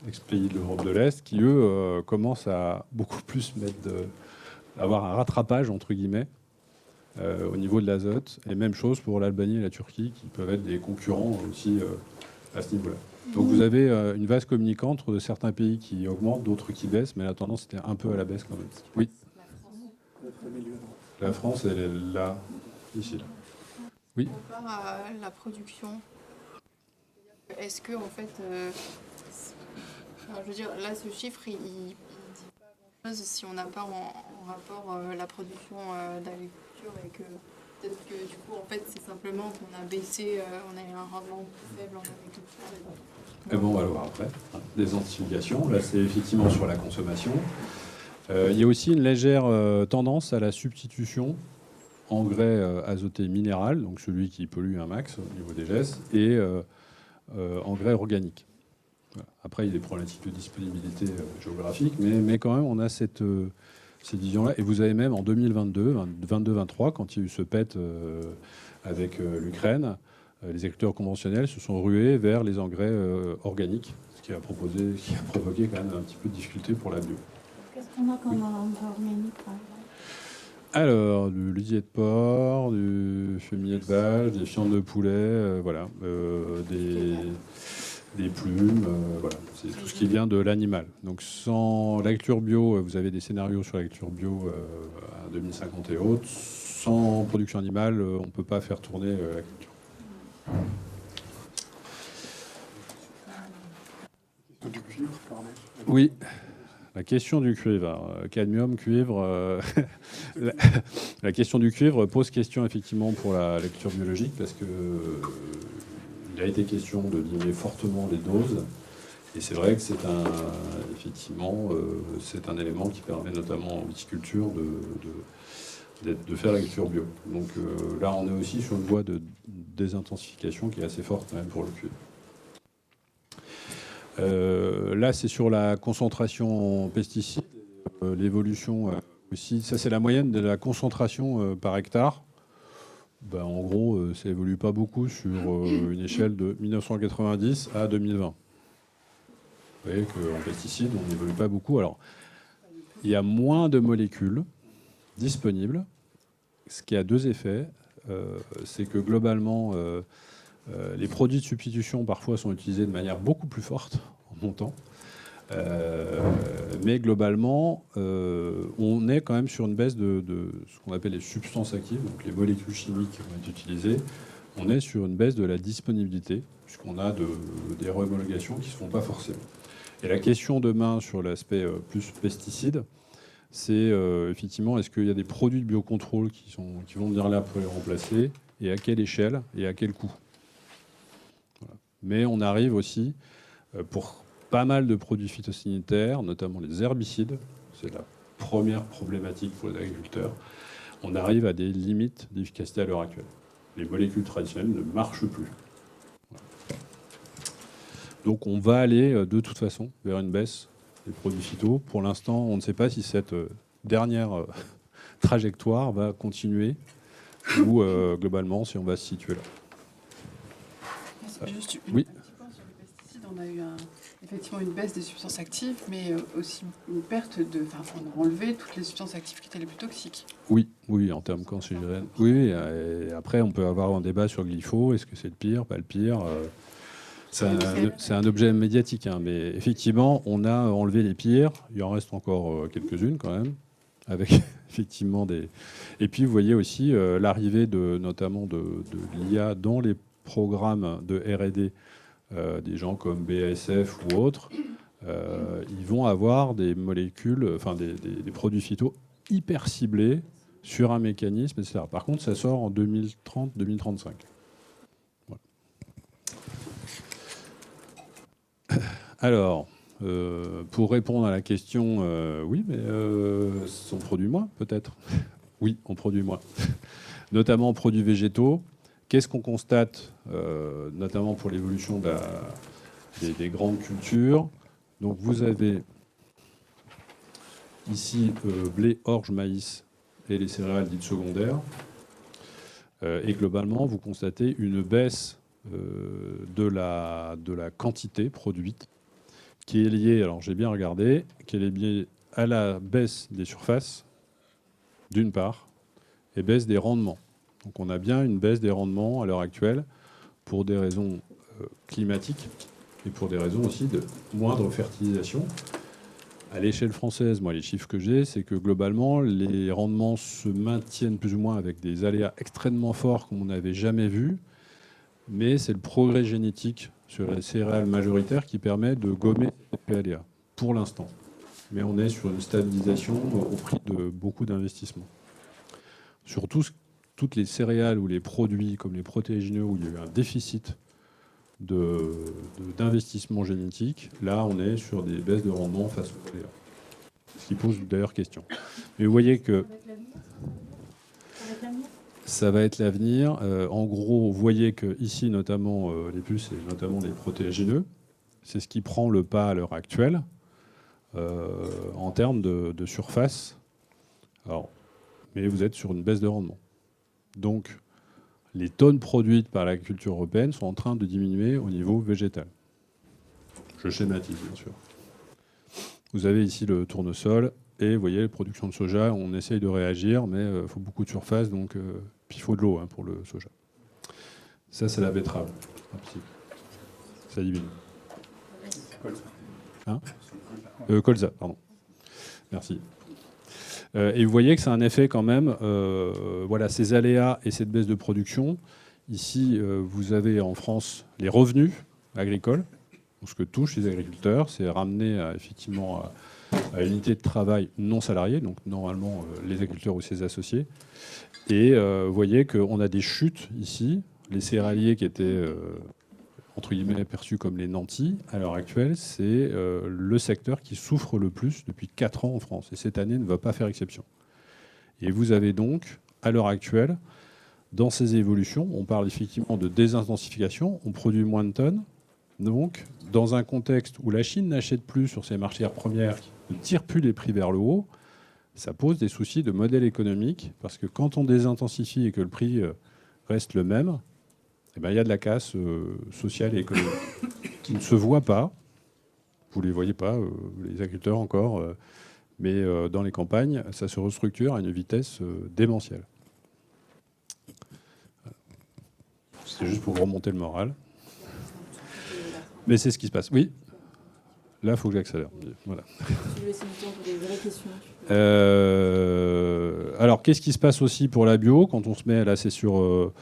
ex-pays de l'Europe de l'Est, qui, eux, commencent à beaucoup plus avoir un rattrapage, entre guillemets, au niveau de l'azote. Et même chose pour l'Albanie et la Turquie, qui peuvent être des concurrents aussi à ce niveau-là. Donc vous avez une vase communicante entre certains pays qui augmentent, d'autres qui baissent, mais la tendance était un peu à la baisse quand même. Oui. La France, elle est là, ici, là. Oui. On compare à la production. Est-ce que, en fait, je veux dire, là, ce chiffre, il dit pas grand-chose si on n'a pas en rapport la production d'agriculture et que peut-être que, du coup, en fait, c'est simplement qu'on a baissé, on a eu un rendement plus faible en agriculture. Et bon, on va le voir après. Des anticipations. Là, c'est effectivement sur la consommation. Il y a aussi une légère tendance à la substitution engrais azoté minéral, donc celui qui pollue un max au niveau des gestes, et engrais organique. Voilà. Après, il y a des problématiques de disponibilité géographique, mais quand même, on a cette vision-là. Et vous avez même en 2022-23, quand il y a eu ce pet avec l'Ukraine, les agriculteurs conventionnels se sont rués vers les engrais organiques, ce qui a provoqué quand même un petit peu de difficulté pour la bio. Qu'est-ce qu'on a comme engrais organique, par exemple? Alors, du lisier de porc, du fumier de vache, des fientes de poulet, voilà, des plumes, voilà, c'est tout ce qui vient de l'animal. Donc, sans l'agriculture bio, vous avez des scénarios sur l'agriculture bio à 2050 et autres. Sans production animale, on ne peut pas faire tourner l'agriculture. Du cuivre, pardon. Oui. La question du cuivre, alors, cadmium, cuivre, la question du cuivre pose question effectivement pour la lecture biologique parce que il a été question de diminuer fortement les doses et c'est vrai que c'est un élément qui permet notamment en viticulture de faire l'agriculture bio. Donc là on est aussi sur une voie de désintensification qui est assez forte quand même pour le cuivre. Là, c'est sur la concentration en pesticides, l'évolution aussi. Ça, c'est la moyenne de la concentration par hectare. Ben, en gros, ça évolue pas beaucoup sur une échelle de 1990 à 2020. Vous voyez qu'en pesticides, on n'évolue pas beaucoup. Alors, il y a moins de molécules disponibles, ce qui a deux effets. C'est que globalement... les produits de substitution, parfois, sont utilisés de manière beaucoup plus forte en montant. Mais globalement, on est quand même sur une baisse de ce qu'on appelle les substances actives, donc les molécules chimiques qui vont être utilisées. On est sur une baisse de la disponibilité, puisqu'on a des homologations qui ne se font pas forcément. Et la question demain sur l'aspect plus pesticides, c'est effectivement, est-ce qu'il y a des produits de biocontrôle qui vont venir là pour les remplacer, et à quelle échelle, et à quel coût? Mais on arrive aussi, pour pas mal de produits phytosanitaires, notamment les herbicides, c'est la première problématique pour les agriculteurs, on arrive à des limites d'efficacité à l'heure actuelle. Les molécules traditionnelles ne marchent plus. Donc on va aller de toute façon vers une baisse des produits phyto. Pour l'instant, on ne sait pas si cette dernière trajectoire va continuer ou globalement si on va se situer là. Juste Oui. un petit point sur les pesticides. On a eu effectivement une baisse des substances actives, mais aussi une perte de. Enfin, on a enlevé toutes les substances actives qui étaient les plus toxiques. Oui, oui, en termes cancérigènes. Oui, et après on peut avoir un débat sur le glypho. Est-ce que c'est le pire, pas le pire c'est un objet médiatique, hein, mais effectivement, on a enlevé les pires. Il en reste encore quelques-unes quand même, avec effectivement des. Et puis vous voyez aussi l'arrivée notamment de l'IA dans les programmes de R&D, des gens comme BASF ou autres. Ils vont avoir des molécules, enfin des produits phyto hyper ciblés sur un mécanisme, etc. Par contre, ça sort en 2030-2035. Alors, pour répondre à la question, oui, mais on produit moins, peut-être. Oui, on produit moins. Notamment en produits végétaux. Qu'est-ce qu'on constate, notamment pour l'évolution des grandes cultures? Donc, vous avez ici blé, orge, maïs et les céréales dites secondaires. Et globalement, vous constatez une baisse de la quantité produite qui est liée, alors j'ai bien regardé, qui est liée à la baisse des surfaces, d'une part, et baisse des rendements. Donc on a bien une baisse des rendements à l'heure actuelle pour des raisons climatiques et pour des raisons aussi de moindre fertilisation. À l'échelle française, moi, les chiffres que j'ai, c'est que globalement, les rendements se maintiennent plus ou moins avec des aléas extrêmement forts comme on n'avait jamais vu. Mais c'est le progrès génétique sur les céréales majoritaires qui permet de gommer les aléas, pour l'instant. Mais on est sur une stabilisation au prix de beaucoup d'investissements. Sur toutes les céréales ou les produits comme les protéagineux où il y a eu un déficit d'investissement génétique, là on est sur des baisses de rendement face aux aléas. Ce qui pose d'ailleurs question. Mais vous voyez que ça va être l'avenir. En gros, vous voyez que ici, notamment les puces et notamment les protéagineux, c'est ce qui prend le pas à l'heure actuelle en termes de surface. Alors, mais vous êtes sur une baisse de rendement. Donc, les tonnes produites par l'agriculture européenne sont en train de diminuer au niveau végétal. Je schématise, bien sûr. Vous avez ici le tournesol et vous voyez, la production de soja, on essaye de réagir, mais il faut beaucoup de surface, donc puis il faut de l'eau pour le soja. Ça, c'est la betterave. Ça diminue. Hein colza, pardon. Merci. Et vous voyez que c'est un effet quand même, voilà, ces aléas et cette baisse de production. Ici, vous avez en France les revenus agricoles. Donc, ce que touchent les agriculteurs, c'est ramener effectivement à une unité de travail non salariée, donc normalement les agriculteurs ou ses associés. Et vous voyez qu'on a des chutes ici. Les céréaliers qui étaient entre guillemets perçus comme les nantis, à l'heure actuelle, c'est le secteur qui souffre le plus depuis 4 ans en France. Et cette année ne va pas faire exception. Et vous avez donc, à l'heure actuelle, dans ces évolutions, on parle effectivement de désintensification, on produit moins de tonnes. Donc, dans un contexte où la Chine n'achète plus sur ses matières premières, qui ne tire plus les prix vers le haut, ça pose des soucis de modèle économique, parce que quand on désintensifie et que le prix reste le même, eh ben, il y a de la casse sociale et économique qui ne se voit pas. Vous ne les voyez pas, les agriculteurs encore, mais dans les campagnes, ça se restructure à une vitesse démentielle. C'est juste pour remonter le moral. Mais c'est ce qui se passe. Oui. Là, il faut que j'accélère. Voilà. Alors, qu'est-ce qui se passe aussi pour la bio quand on se met, là, c'est sur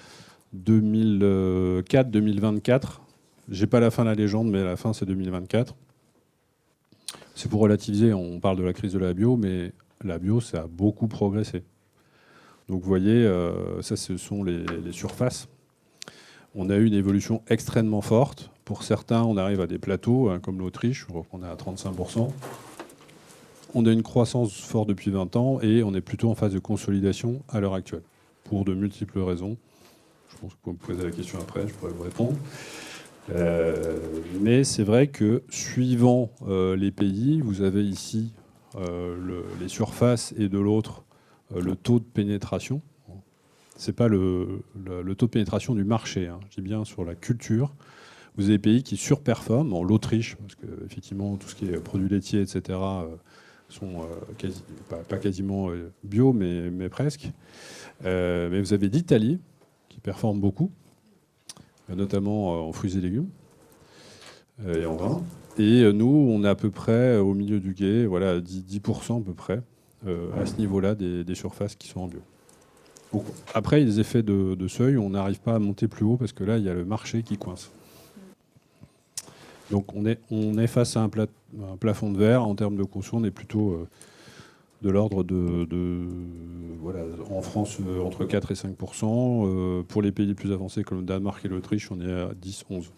2004-2024. J'ai pas la fin de la légende, mais la fin, c'est 2024. C'est pour relativiser. On parle de la crise de la bio, mais la bio, ça a beaucoup progressé. Donc, vous voyez, ça, ce sont les surfaces. On a eu une évolution extrêmement forte. Pour certains, on arrive à des plateaux, comme l'Autriche, on est à 35%. On a une croissance forte depuis 20 ans et on est plutôt en phase de consolidation à l'heure actuelle, pour de multiples raisons. Je pense que vous pouvez me poser la question après, je pourrais vous répondre. Mais c'est vrai que suivant les pays, vous avez ici les surfaces et de l'autre le taux de pénétration. Ce n'est pas le taux de pénétration du marché, hein. Je dis bien sur la culture. Vous avez des pays qui surperforment, bon, l'Autriche, parce que effectivement tout ce qui est produits laitiers, etc., sont pas quasiment bio, mais presque. Mais vous avez l'Italie qui performe beaucoup, notamment en fruits et légumes et en vin. Et nous, on est à peu près au milieu du gué, voilà, 10% à peu près, à ce niveau-là des surfaces qui sont en bio. Donc, après, il y a des effets de seuil, on n'arrive pas à monter plus haut parce que là, il y a le marché qui coince. Donc on est face à un plafond de verre. En termes de conso, on est plutôt de l'ordre voilà, en France, entre 4 et 5%. Pour les pays les plus avancés comme le Danemark et l'Autriche, on est à 10-11%.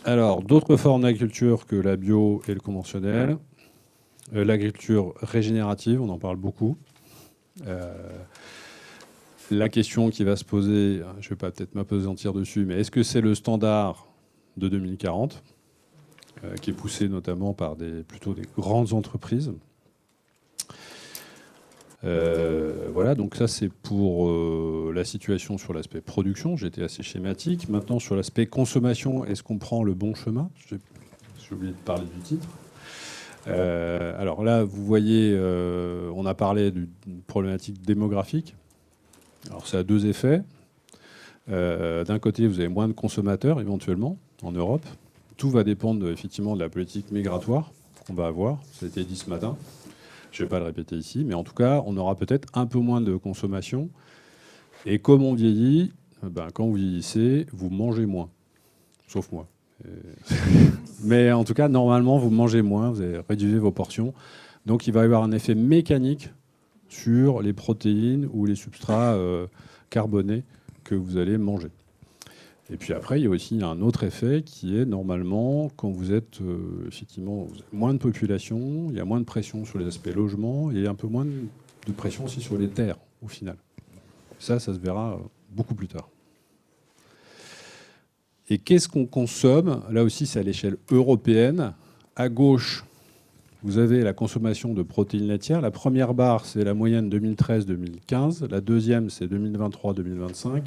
Alors, d'autres formes d'agriculture que la bio et le conventionnel. L'agriculture régénérative, on en parle beaucoup. La question qui va se poser, je ne vais pas peut-être m'apesantir dessus, mais est-ce que c'est le standard de 2040, qui est poussé notamment par plutôt des grandes entreprises? Voilà, donc ça c'est pour la situation sur l'aspect production, j'étais assez schématique. Maintenant sur l'aspect consommation, est-ce qu'on prend le bon chemin? J'ai oublié de parler du titre. Alors là, vous voyez, on a parlé d'une problématique démographique. Alors ça a deux effets. D'un côté, vous avez moins de consommateurs éventuellement en Europe. Tout va dépendre effectivement de la politique migratoire qu'on va avoir. Ça a été dit ce matin. Je ne vais pas le répéter ici, mais en tout cas, on aura peut-être un peu moins de consommation. Et comme on vieillit, quand vous vieillissez, vous mangez moins. Sauf moi. Mais en tout cas, normalement, vous mangez moins, vous réduisez vos portions. Donc il va y avoir un effet mécanique sur les protéines ou les substrats carbonés que vous allez manger. Et puis après, il y a aussi un autre effet qui est normalement, quand vous êtes effectivement vous avez moins de population, il y a moins de pression sur les aspects logement et un peu moins de pression aussi sur les terres au final. Ça se verra beaucoup plus tard. Et qu'est-ce qu'on consomme? Là aussi, c'est à l'échelle européenne. À gauche, vous avez la consommation de protéines laitières. La première barre, c'est la moyenne 2013-2015. La deuxième, c'est 2023-2025.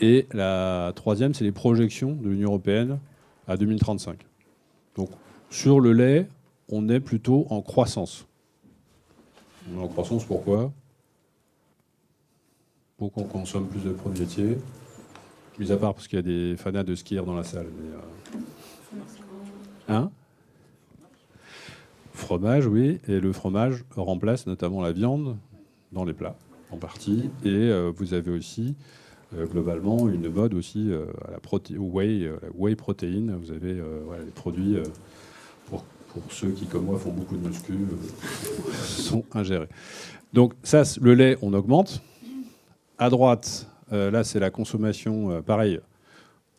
Et la troisième, c'est les projections de l'Union européenne à 2035. Donc, sur le lait, on est plutôt en croissance. On est en croissance, pourquoi? Pour qu'on consomme plus de produits laitiers. Mis à part parce qu'il y a des fanats de skieurs dans la salle. Hein? Fromage, oui. Et le fromage remplace notamment la viande dans les plats, en partie. Et vous avez aussi, globalement, une mode aussi à la whey protéine. Vous avez les produits, pour ceux qui, comme moi, font beaucoup de muscu, sont ingérés. Donc ça, le lait, on augmente. À droite, là, c'est la consommation, pareil.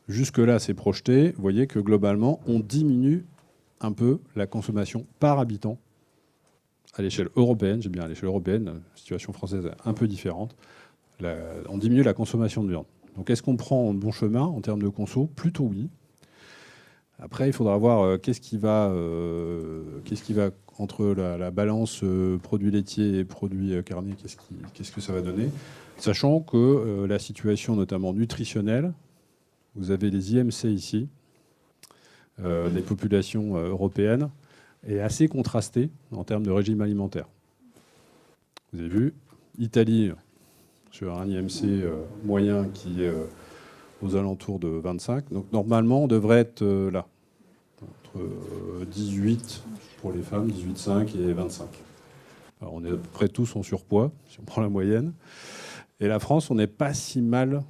Jusque-là, c'est projeté. Vous voyez que globalement, on diminue un peu la consommation par habitant à l'échelle européenne. J'ai bien à l'échelle européenne, la situation française est un peu différente. On diminue la consommation de viande. Donc est-ce qu'on prend le bon chemin en termes de conso? Plutôt oui. Après, il faudra voir qu'est-ce qui va entre la balance produits laitiers et produits carnés, qu'est-ce que ça va donner? Sachant que la situation notamment nutritionnelle, vous avez les IMC ici, des populations européennes, est assez contrastée en termes de régime alimentaire. Vous avez vu, Italie, sur un IMC moyen qui est aux alentours de 25. Donc normalement, on devrait être là, entre 18 pour les femmes, 18,5 et 25. Alors, on est à peu près tous en surpoids, si on prend la moyenne. Et la France, on n'est pas si mal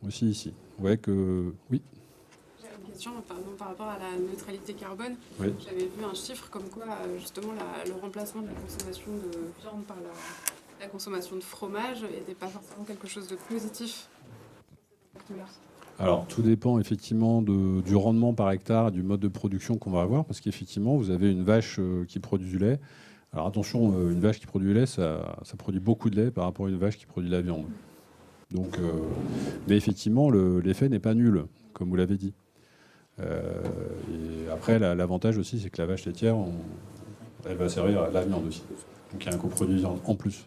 aussi ici. Vous voyez que... Oui. J'avais une question par rapport à la neutralité carbone. Oui. J'avais vu un chiffre comme quoi, justement, le remplacement de la consommation de viande par la consommation de fromage n'était pas forcément quelque chose de positif. Alors, tout dépend effectivement du rendement par hectare, du mode de production qu'on va avoir, parce qu'effectivement, vous avez une vache qui produit du lait. Alors attention, une vache qui produit du lait, ça produit beaucoup de lait par rapport à une vache qui produit de la viande. Donc, mais effectivement, l'effet n'est pas nul, comme vous l'avez dit. Et après, l'avantage aussi, c'est que la vache laitière, elle va servir à la viande aussi. Donc il y a un coproduit viande en plus.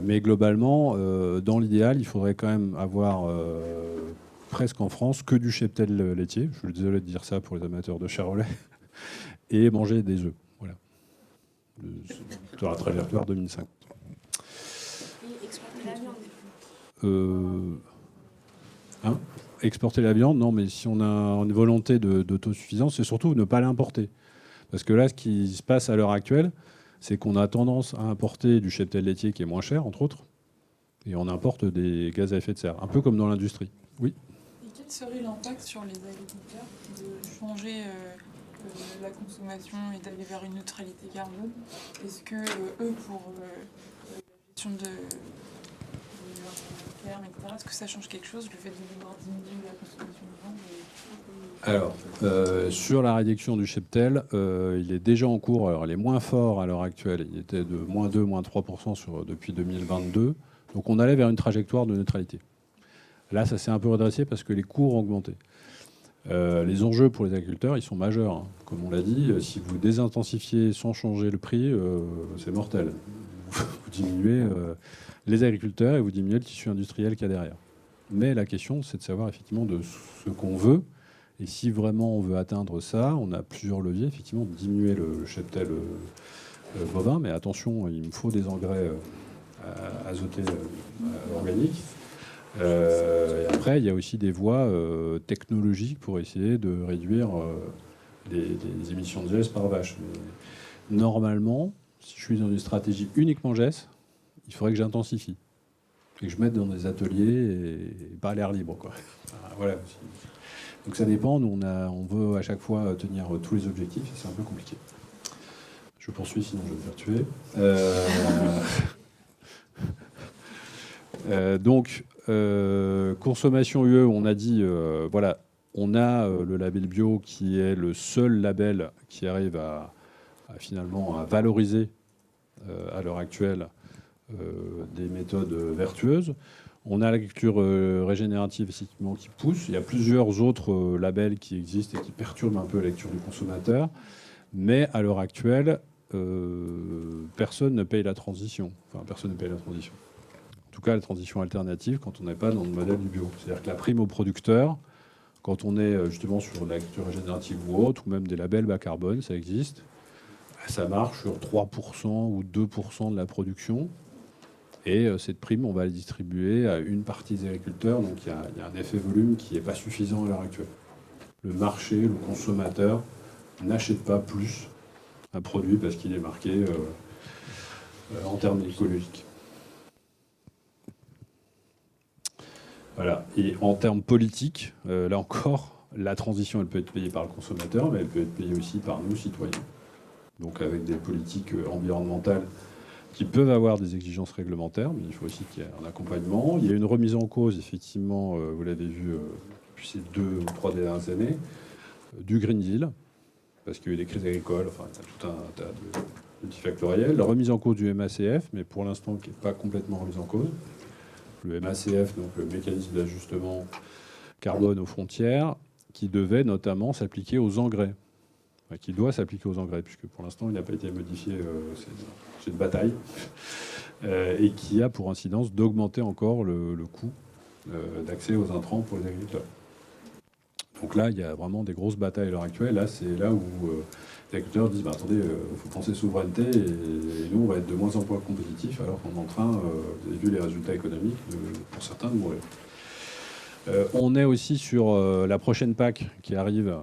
Mais globalement, dans l'idéal, il faudrait quand même avoir presque en France que du cheptel laitier. Je suis désolé de dire ça pour les amateurs de chair au lait. Et manger des œufs. Voilà. Sur la trajectoire 2005. Et exporter la viande. Exporter la viande, non, mais si on a une volonté d'autosuffisance, c'est surtout ne pas l'importer. Parce que là, ce qui se passe à l'heure actuelle, c'est qu'on a tendance à importer du cheptel laitier qui est moins cher, entre autres, et on importe des gaz à effet de serre, un peu comme dans l'industrie. Oui. Et quel serait l'impact sur les agriculteurs de changer la consommation et d'aller vers une neutralité carbone? Est-ce que eux, pour la gestion de leur ferme, etc., est-ce que ça change quelque chose, le fait de devoir diminuer la consommation de viande Alors, sur la réduction du cheptel, il est déjà en cours. Alors, il est moins fort à l'heure actuelle. Il était de moins 2, moins 3% depuis 2022. Donc, on allait vers une trajectoire de neutralité. Là, ça s'est un peu redressé parce que les cours ont augmenté. Les enjeux pour les agriculteurs, ils sont majeurs, hein. Comme on l'a dit, si vous désintensifiez sans changer le prix, c'est mortel. Vous diminuez les agriculteurs et vous diminuez le tissu industriel qu'il y a derrière. Mais la question, c'est de savoir effectivement de ce qu'on veut. Et si vraiment on veut atteindre ça, on a plusieurs leviers, effectivement, de diminuer le cheptel bovin. Mais attention, il me faut des engrais azotés organiques. Et après, il y a aussi des voies technologiques pour essayer de réduire les émissions de GES par vache. Mais normalement, si je suis dans une stratégie uniquement GES, il faudrait que j'intensifie et que je mette dans des ateliers et pas à l'air libre, quoi. Voilà. Donc ça dépend. Nous, on veut à chaque fois tenir tous les objectifs et c'est un peu compliqué. Je poursuis, sinon je vais me faire tuer. Donc, consommation UE, on a dit, voilà, on a le label bio qui est le seul label qui arrive finalement à valoriser à l'heure actuelle des méthodes vertueuses. On a l'agriculture régénérative effectivement qui pousse. Il y a plusieurs autres labels qui existent et qui perturbent un peu la lecture du consommateur. Mais à l'heure actuelle, personne ne paye la transition. Enfin, personne ne paye la transition. En tout cas, la transition alternative quand on n'est pas dans le modèle du bio. C'est-à-dire que la prime au producteur, quand on est justement sur l'agriculture régénérative ou autre, ou même des labels bas carbone, ça existe. Ça marche sur 3% ou 2% de la production. Et cette prime, on va la distribuer à une partie des agriculteurs. Donc il y a un effet volume qui n'est pas suffisant à l'heure actuelle. Le marché, le consommateur n'achète pas plus un produit parce qu'il est marqué en termes écologiques. Voilà. Et en termes politiques, là encore, la transition, elle peut être payée par le consommateur, mais elle peut être payée aussi par nous, citoyens. Donc avec des politiques environnementales qui peuvent avoir des exigences réglementaires, mais il faut aussi qu'il y ait un accompagnement. Il y a une remise en cause, effectivement, vous l'avez vu depuis ces 2 ou 3 dernières années, du Green Deal, parce qu'il y a eu des crises agricoles, enfin, il y a tout un tas de multifactoriels. La remise en cause du MACF, mais pour l'instant qui n'est pas complètement remise en cause. Le MACF, donc le mécanisme d'ajustement carbone aux frontières, qui devait notamment s'appliquer aux engrais. Enfin, qui doit s'appliquer aux engrais, puisque pour l'instant il n'a pas été modifié, c'est une bataille, et qui a pour incidence d'augmenter encore le coût d'accès aux intrants pour les agriculteurs. Donc là, il y a vraiment des grosses batailles à l'heure actuelle. Là, c'est là où les agriculteurs disent attendez, il faut penser souveraineté, et nous, on va être de moins en moins compétitifs, alors qu'on est en train, vous avez vu les résultats économiques, pour certains, de mourir. On est aussi sur la prochaine PAC qui arrive.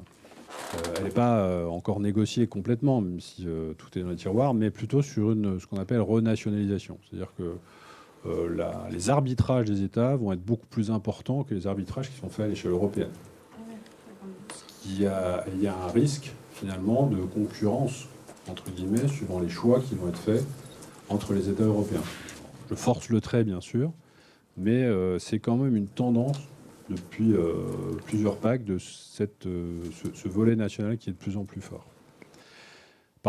Elle n'est pas encore négociée complètement, même si tout est dans les tiroirs, mais plutôt sur ce qu'on appelle renationalisation. C'est-à-dire que les arbitrages des États vont être beaucoup plus importants que les arbitrages qui sont faits à l'échelle européenne. Il y a un risque, finalement, de concurrence, entre guillemets, suivant les choix qui vont être faits entre les États européens. Je force le trait, bien sûr, mais c'est quand même une tendance depuis plusieurs PAC de ce volet national qui est de plus en plus fort.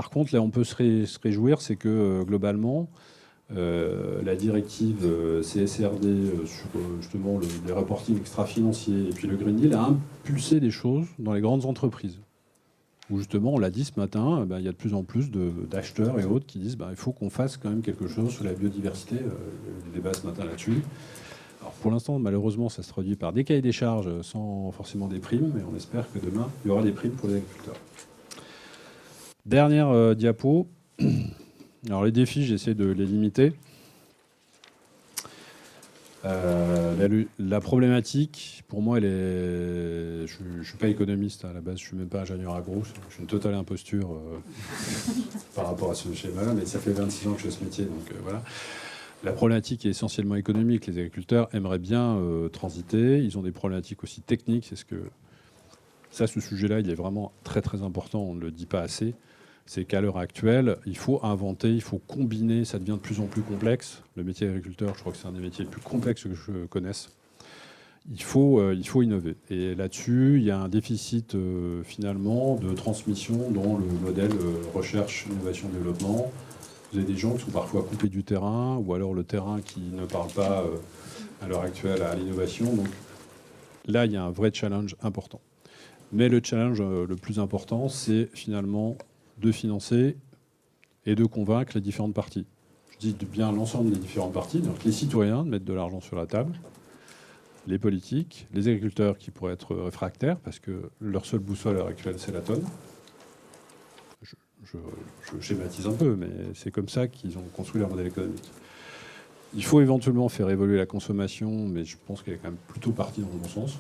Par contre, là, on peut se réjouir, c'est que globalement, la directive CSRD sur justement les reporting extra-financiers et puis le Green Deal a impulsé des choses dans les grandes entreprises. Où justement, on l'a dit ce matin, il y a de plus en plus d'acheteurs et autres qui disent il faut qu'on fasse quand même quelque chose sur la biodiversité. Il y a eu des débats ce matin là-dessus. Alors pour l'instant, malheureusement, ça se traduit par des cahiers des charges sans forcément des primes, mais on espère que demain, il y aura des primes pour les agriculteurs. Dernière diapo. Alors les défis, j'essaie de les limiter. La problématique, pour moi, elle est... Je ne suis pas économiste à la base, je ne suis même pas ingénieur agro, je suis une totale imposture par rapport à ce schéma-là, mais ça fait 26 ans que je fais ce métier, donc voilà. La problématique est essentiellement économique. Les agriculteurs aimeraient bien transiter. Ils ont des problématiques aussi techniques. C'est ce sujet-là, il est vraiment très très important. On ne le dit pas assez. C'est qu'à l'heure actuelle, il faut inventer, il faut combiner. Ça devient de plus en plus complexe. Le métier d'agriculteur, je crois que c'est un des métiers les plus complexes que je connaisse. Il faut innover. Et là-dessus, il y a un déficit finalement de transmission dans le modèle recherche, innovation, développement. Vous avez des gens qui sont parfois coupés du terrain, ou alors le terrain qui ne parle pas à l'heure actuelle à l'innovation. Donc là, il y a un vrai challenge important. Mais le challenge le plus important, c'est finalement de financer et de convaincre les différentes parties. Je dis bien l'ensemble des différentes parties, donc les citoyens de mettre de l'argent sur la table, les politiques, les agriculteurs qui pourraient être réfractaires, parce que leur seule boussole à l'heure actuelle, c'est la tonne. Je schématise un peu, mais c'est comme ça qu'ils ont construit leur modèle économique. Il faut éventuellement faire évoluer la consommation, mais je pense qu'elle est quand même plutôt partie dans le bon sens.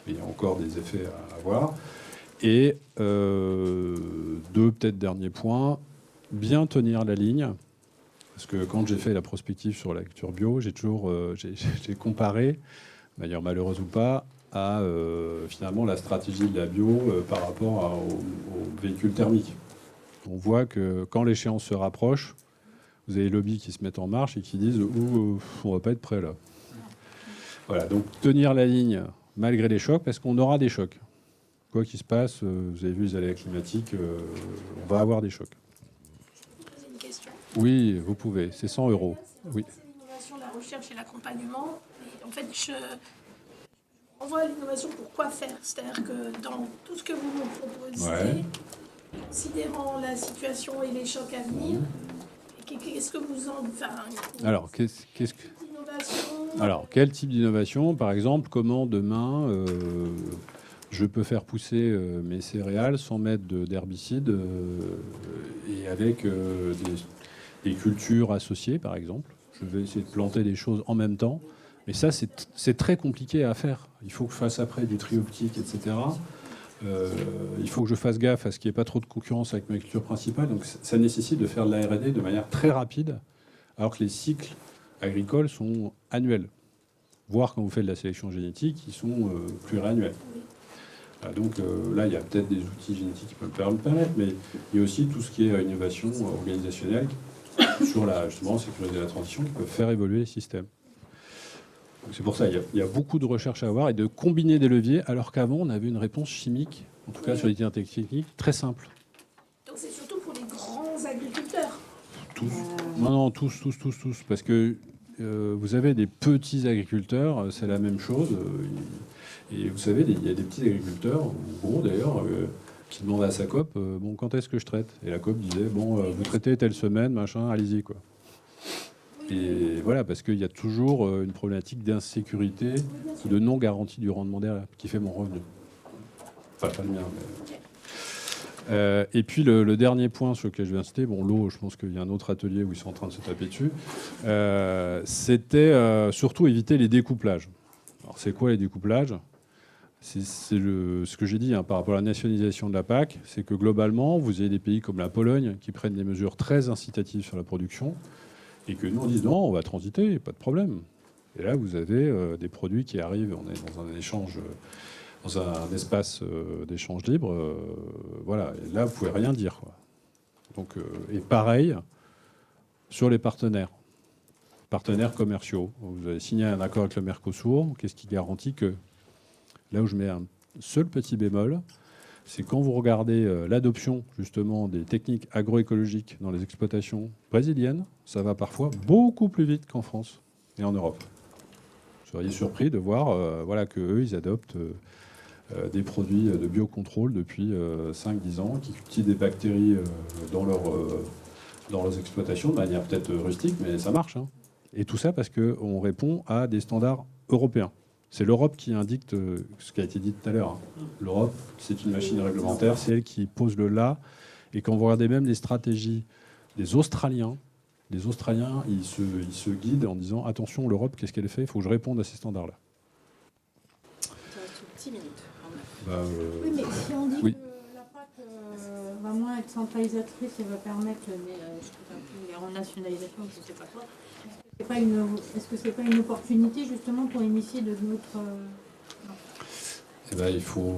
Il y a encore des effets à avoir. Et deux, peut-être derniers points, bien tenir la ligne. Parce que quand j'ai fait la prospective sur l'agriculture bio, j'ai comparé, de manière malheureuse ou pas, à finalement la stratégie de la bio par rapport aux véhicules thermiques. On voit que quand l'échéance se rapproche, vous avez les lobbies qui se mettent en marche et qui disent « on va pas être prêt là ». Voilà, donc tenir la ligne malgré les chocs, parce qu'on aura des chocs. Quoi qu'il se passe, vous avez vu les aléas climatiques, on va avoir des chocs. Je peux poser une question. Oui, vous pouvez, c'est 100 €. Oui. C'est l'innovation, la recherche et l'accompagnement. Et en fait, je renvoie à l'innovation pour quoi faire. C'est-à-dire que dans tout ce que vous nous proposez, considérant la situation et les chocs à venir, qu'est-ce que vous en... Alors, Alors, quel type d'innovation? Par exemple, comment demain je peux faire pousser mes céréales sans mettre d'herbicides et avec des cultures associées, par exemple. Je vais essayer de planter des choses en même temps. Mais ça, c'est très compliqué à faire. Il faut que je fasse après du tri optique, etc. Il faut que je fasse gaffe à ce qu'il n'y ait pas trop de concurrence avec ma culture principale. Donc ça nécessite de faire de la R&D de manière très rapide, alors que les cycles agricoles sont annuels. Voire quand vous faites de la sélection génétique, ils sont pluriannuels. Donc là, il y a peut-être des outils génétiques qui peuvent le permettre, mais il y a aussi tout ce qui est innovation organisationnelle sur justement sécuriser la transition qui peuvent faire évoluer les systèmes. C'est pour ça qu'il y a beaucoup de recherches à avoir et de combiner des leviers, alors qu'avant, on avait une réponse chimique, en tout cas sur les techniques, très simple. Donc c'est surtout pour les grands agriculteurs. Tous. Non, tous. Parce que vous avez des petits agriculteurs, c'est la même chose. Et vous savez, il y a des petits agriculteurs, ou gros d'ailleurs, qui demandaient à sa COP, bon, quand est-ce que je traite? Et la COP disait, bon, vous traitez telle semaine, machin, allez-y, quoi. Et voilà, parce qu'il y a toujours une problématique d'insécurité, de non-garantie du rendement derrière, qui fait mon revenu. Enfin, pas le mien, mais... et puis le dernier point sur lequel je vais insister, bon, l'eau, je pense qu'il y a un autre atelier où ils sont en train de se taper dessus, c'était surtout éviter les découplages. Alors, c'est quoi les découplages? C'est ce que j'ai dit par rapport à la nationalisation de la PAC, c'est que globalement, vous avez des pays comme la Pologne qui prennent des mesures très incitatives sur la production, et que nous, on dit non, on va transiter, pas de problème. Et là, vous avez des produits qui arrivent, on est dans un échange, dans un espace d'échange libre. Voilà, et là, vous pouvez rien dire, quoi. Donc, et pareil sur les partenaires commerciaux. Vous avez signé un accord avec le Mercosur, qu'est-ce qui garantit que, là où je mets un seul petit bémol, c'est quand vous regardez l'adoption justement des techniques agroécologiques dans les exploitations brésiliennes, ça va parfois beaucoup plus vite qu'en France et en Europe. Vous seriez surpris de voir voilà, qu'eux, ils adoptent des produits de biocontrôle depuis 5-10 ans, qui cultivent des bactéries dans leurs exploitations, de manière peut-être rustique, mais ça marche. Hein. Et tout ça parce qu'on répond à des standards européens. C'est l'Europe qui indique ce qui a été dit tout à l'heure. Hein. L'Europe, c'est une machine réglementaire, c'est elle qui pose le là. Et quand vous regardez même les stratégies des Australiens, ils se guident en disant attention, l'Europe, qu'est-ce qu'elle fait? Il faut que je réponde à ces standards-là. Ça reste 10 minutes. Oui, mais si on dit oui. que la PAC va moins être centralisatrice et va permettre les renationalisations, je ne sais pas quoi, est-ce que c'est pas une opportunité justement pour initier de notre... Eh ben, il faut...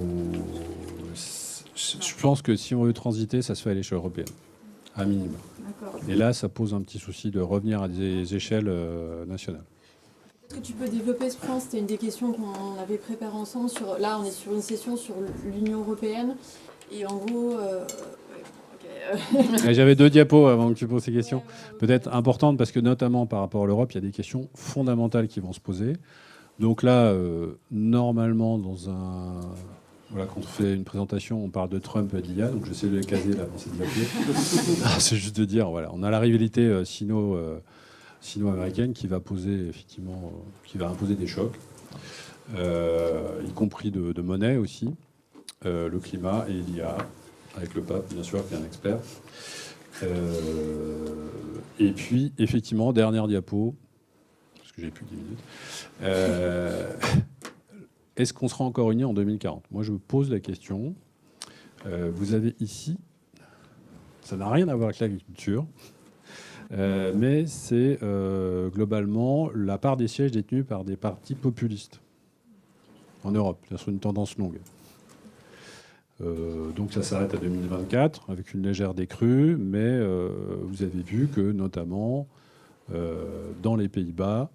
Je pense que si on veut transiter, ça se fait à l'échelle européenne, à minima. Et là, ça pose un petit souci de revenir à des échelles nationales. Est-ce que tu peux développer ce point? C'était une des questions qu'on avait préparées ensemble. Là, on est sur une session sur l'Union européenne. Et en gros... J'avais 2 diapos avant que tu poses ces questions. Peut-être importantes parce que notamment par rapport à l'Europe, il y a des questions fondamentales qui vont se poser. Donc là, normalement, voilà, quand on fait une présentation, on parle de Trump et d'IA, donc j'essaie de les caser là dans cette diapo. C'est juste de dire, voilà, on a la rivalité sino-américaine qui va poser effectivement, qui va imposer des chocs, y compris de monnaie aussi, le climat et l'IA, avec le pape bien sûr qui est un expert. Et puis effectivement, dernière diapo, parce que j'ai plus 10 minutes. Est-ce qu'on sera encore unis en 2040? Moi, je me pose la question. Vous avez ici, ça n'a rien à voir avec l'agriculture, mais c'est globalement la part des sièges détenus par des partis populistes en Europe, sur une tendance longue. Donc ça s'arrête à 2024 avec une légère décrue, mais vous avez vu que notamment dans les Pays-Bas,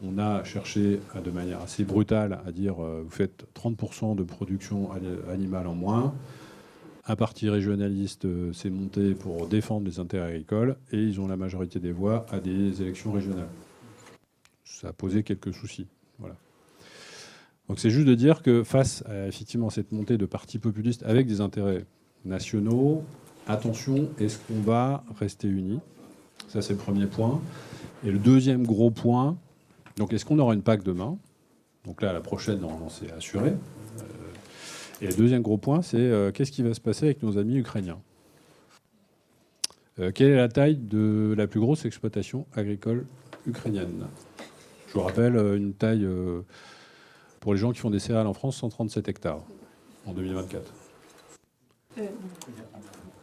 on a cherché de manière assez brutale à dire vous faites 30% de production animale en moins. Un parti régionaliste s'est monté pour défendre les intérêts agricoles et ils ont la majorité des voix à des élections régionales. Ça a posé quelques soucis. Voilà. Donc c'est juste de dire que face à effectivement cette montée de partis populistes avec des intérêts nationaux, attention, est-ce qu'on va rester unis? Ça c'est le premier point. Et le deuxième gros point, donc est-ce qu'on aura une PAC demain? Donc là, la prochaine, normalement, c'est assuré. Et le deuxième gros point, c'est qu'est-ce qui va se passer avec nos amis ukrainiens? Quelle est la taille de la plus grosse exploitation agricole ukrainienne? Je vous rappelle, une taille, pour les gens qui font des céréales en France, 137 hectares en 2024.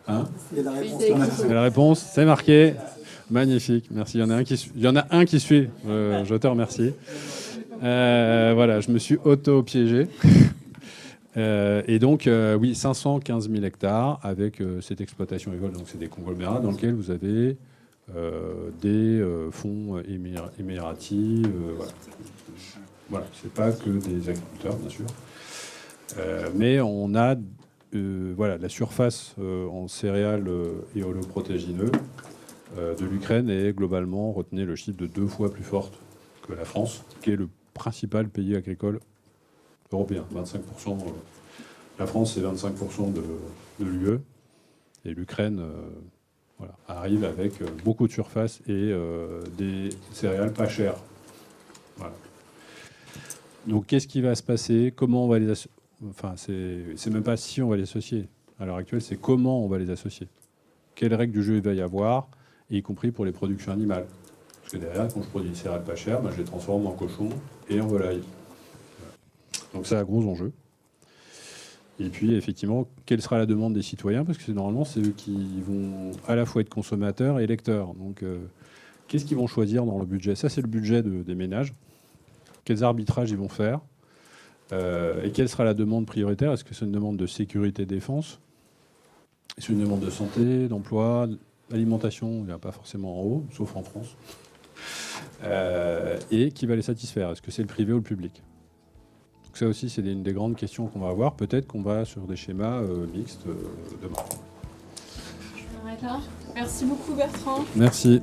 Hein? Il y a la réponse, c'est marqué. Magnifique, merci. Il y en a un qui suit. Je te remercie. Voilà, je me suis auto-piégé. Et donc, oui, 515 000 hectares avec cette exploitation agricole. Donc, c'est des conglomérats dans lesquels vous avez des fonds émiratis. Voilà, c'est pas que des agriculteurs, bien sûr. Mais on a voilà, la surface en céréales et holoprotéagineux de l'Ukraine est globalement, retenez le chiffre, de 2 fois plus forte que la France, qui est le principal pays agricole européen. 25%, la France, c'est 25% de l'UE. Et l'Ukraine voilà, arrive avec beaucoup de surface et des céréales pas chères. Voilà. Donc, qu'est-ce qui va se passer? Comment on va les associer? Enfin, c'est même pas si on va les associer. À l'heure actuelle, c'est comment on va les associer. Quelles règles du jeu il va y avoir, y compris pour les productions animales. Parce que derrière, quand je produis des céréales pas chères, je les transforme en cochon et en volaille. Donc ça a un gros enjeu. Et puis, effectivement, quelle sera la demande des citoyens? Parce que normalement, c'est eux qui vont à la fois être consommateurs et électeurs. Donc, qu'est-ce qu'ils vont choisir dans le budget? Ça, c'est le budget des ménages. Quels arbitrages ils vont faire? Et quelle sera la demande prioritaire? Est-ce que c'est une demande de sécurité défense? Est-ce une demande de santé, d'emploi, d'alimentation? Il n'y a pas forcément en haut, sauf en France. Et qui va les satisfaire? Est-ce que c'est le privé ou le public? Donc ça aussi, c'est une des grandes questions qu'on va avoir. Peut-être qu'on va sur des schémas mixtes demain. Je m'arrête là. Merci beaucoup Bertrand. Merci.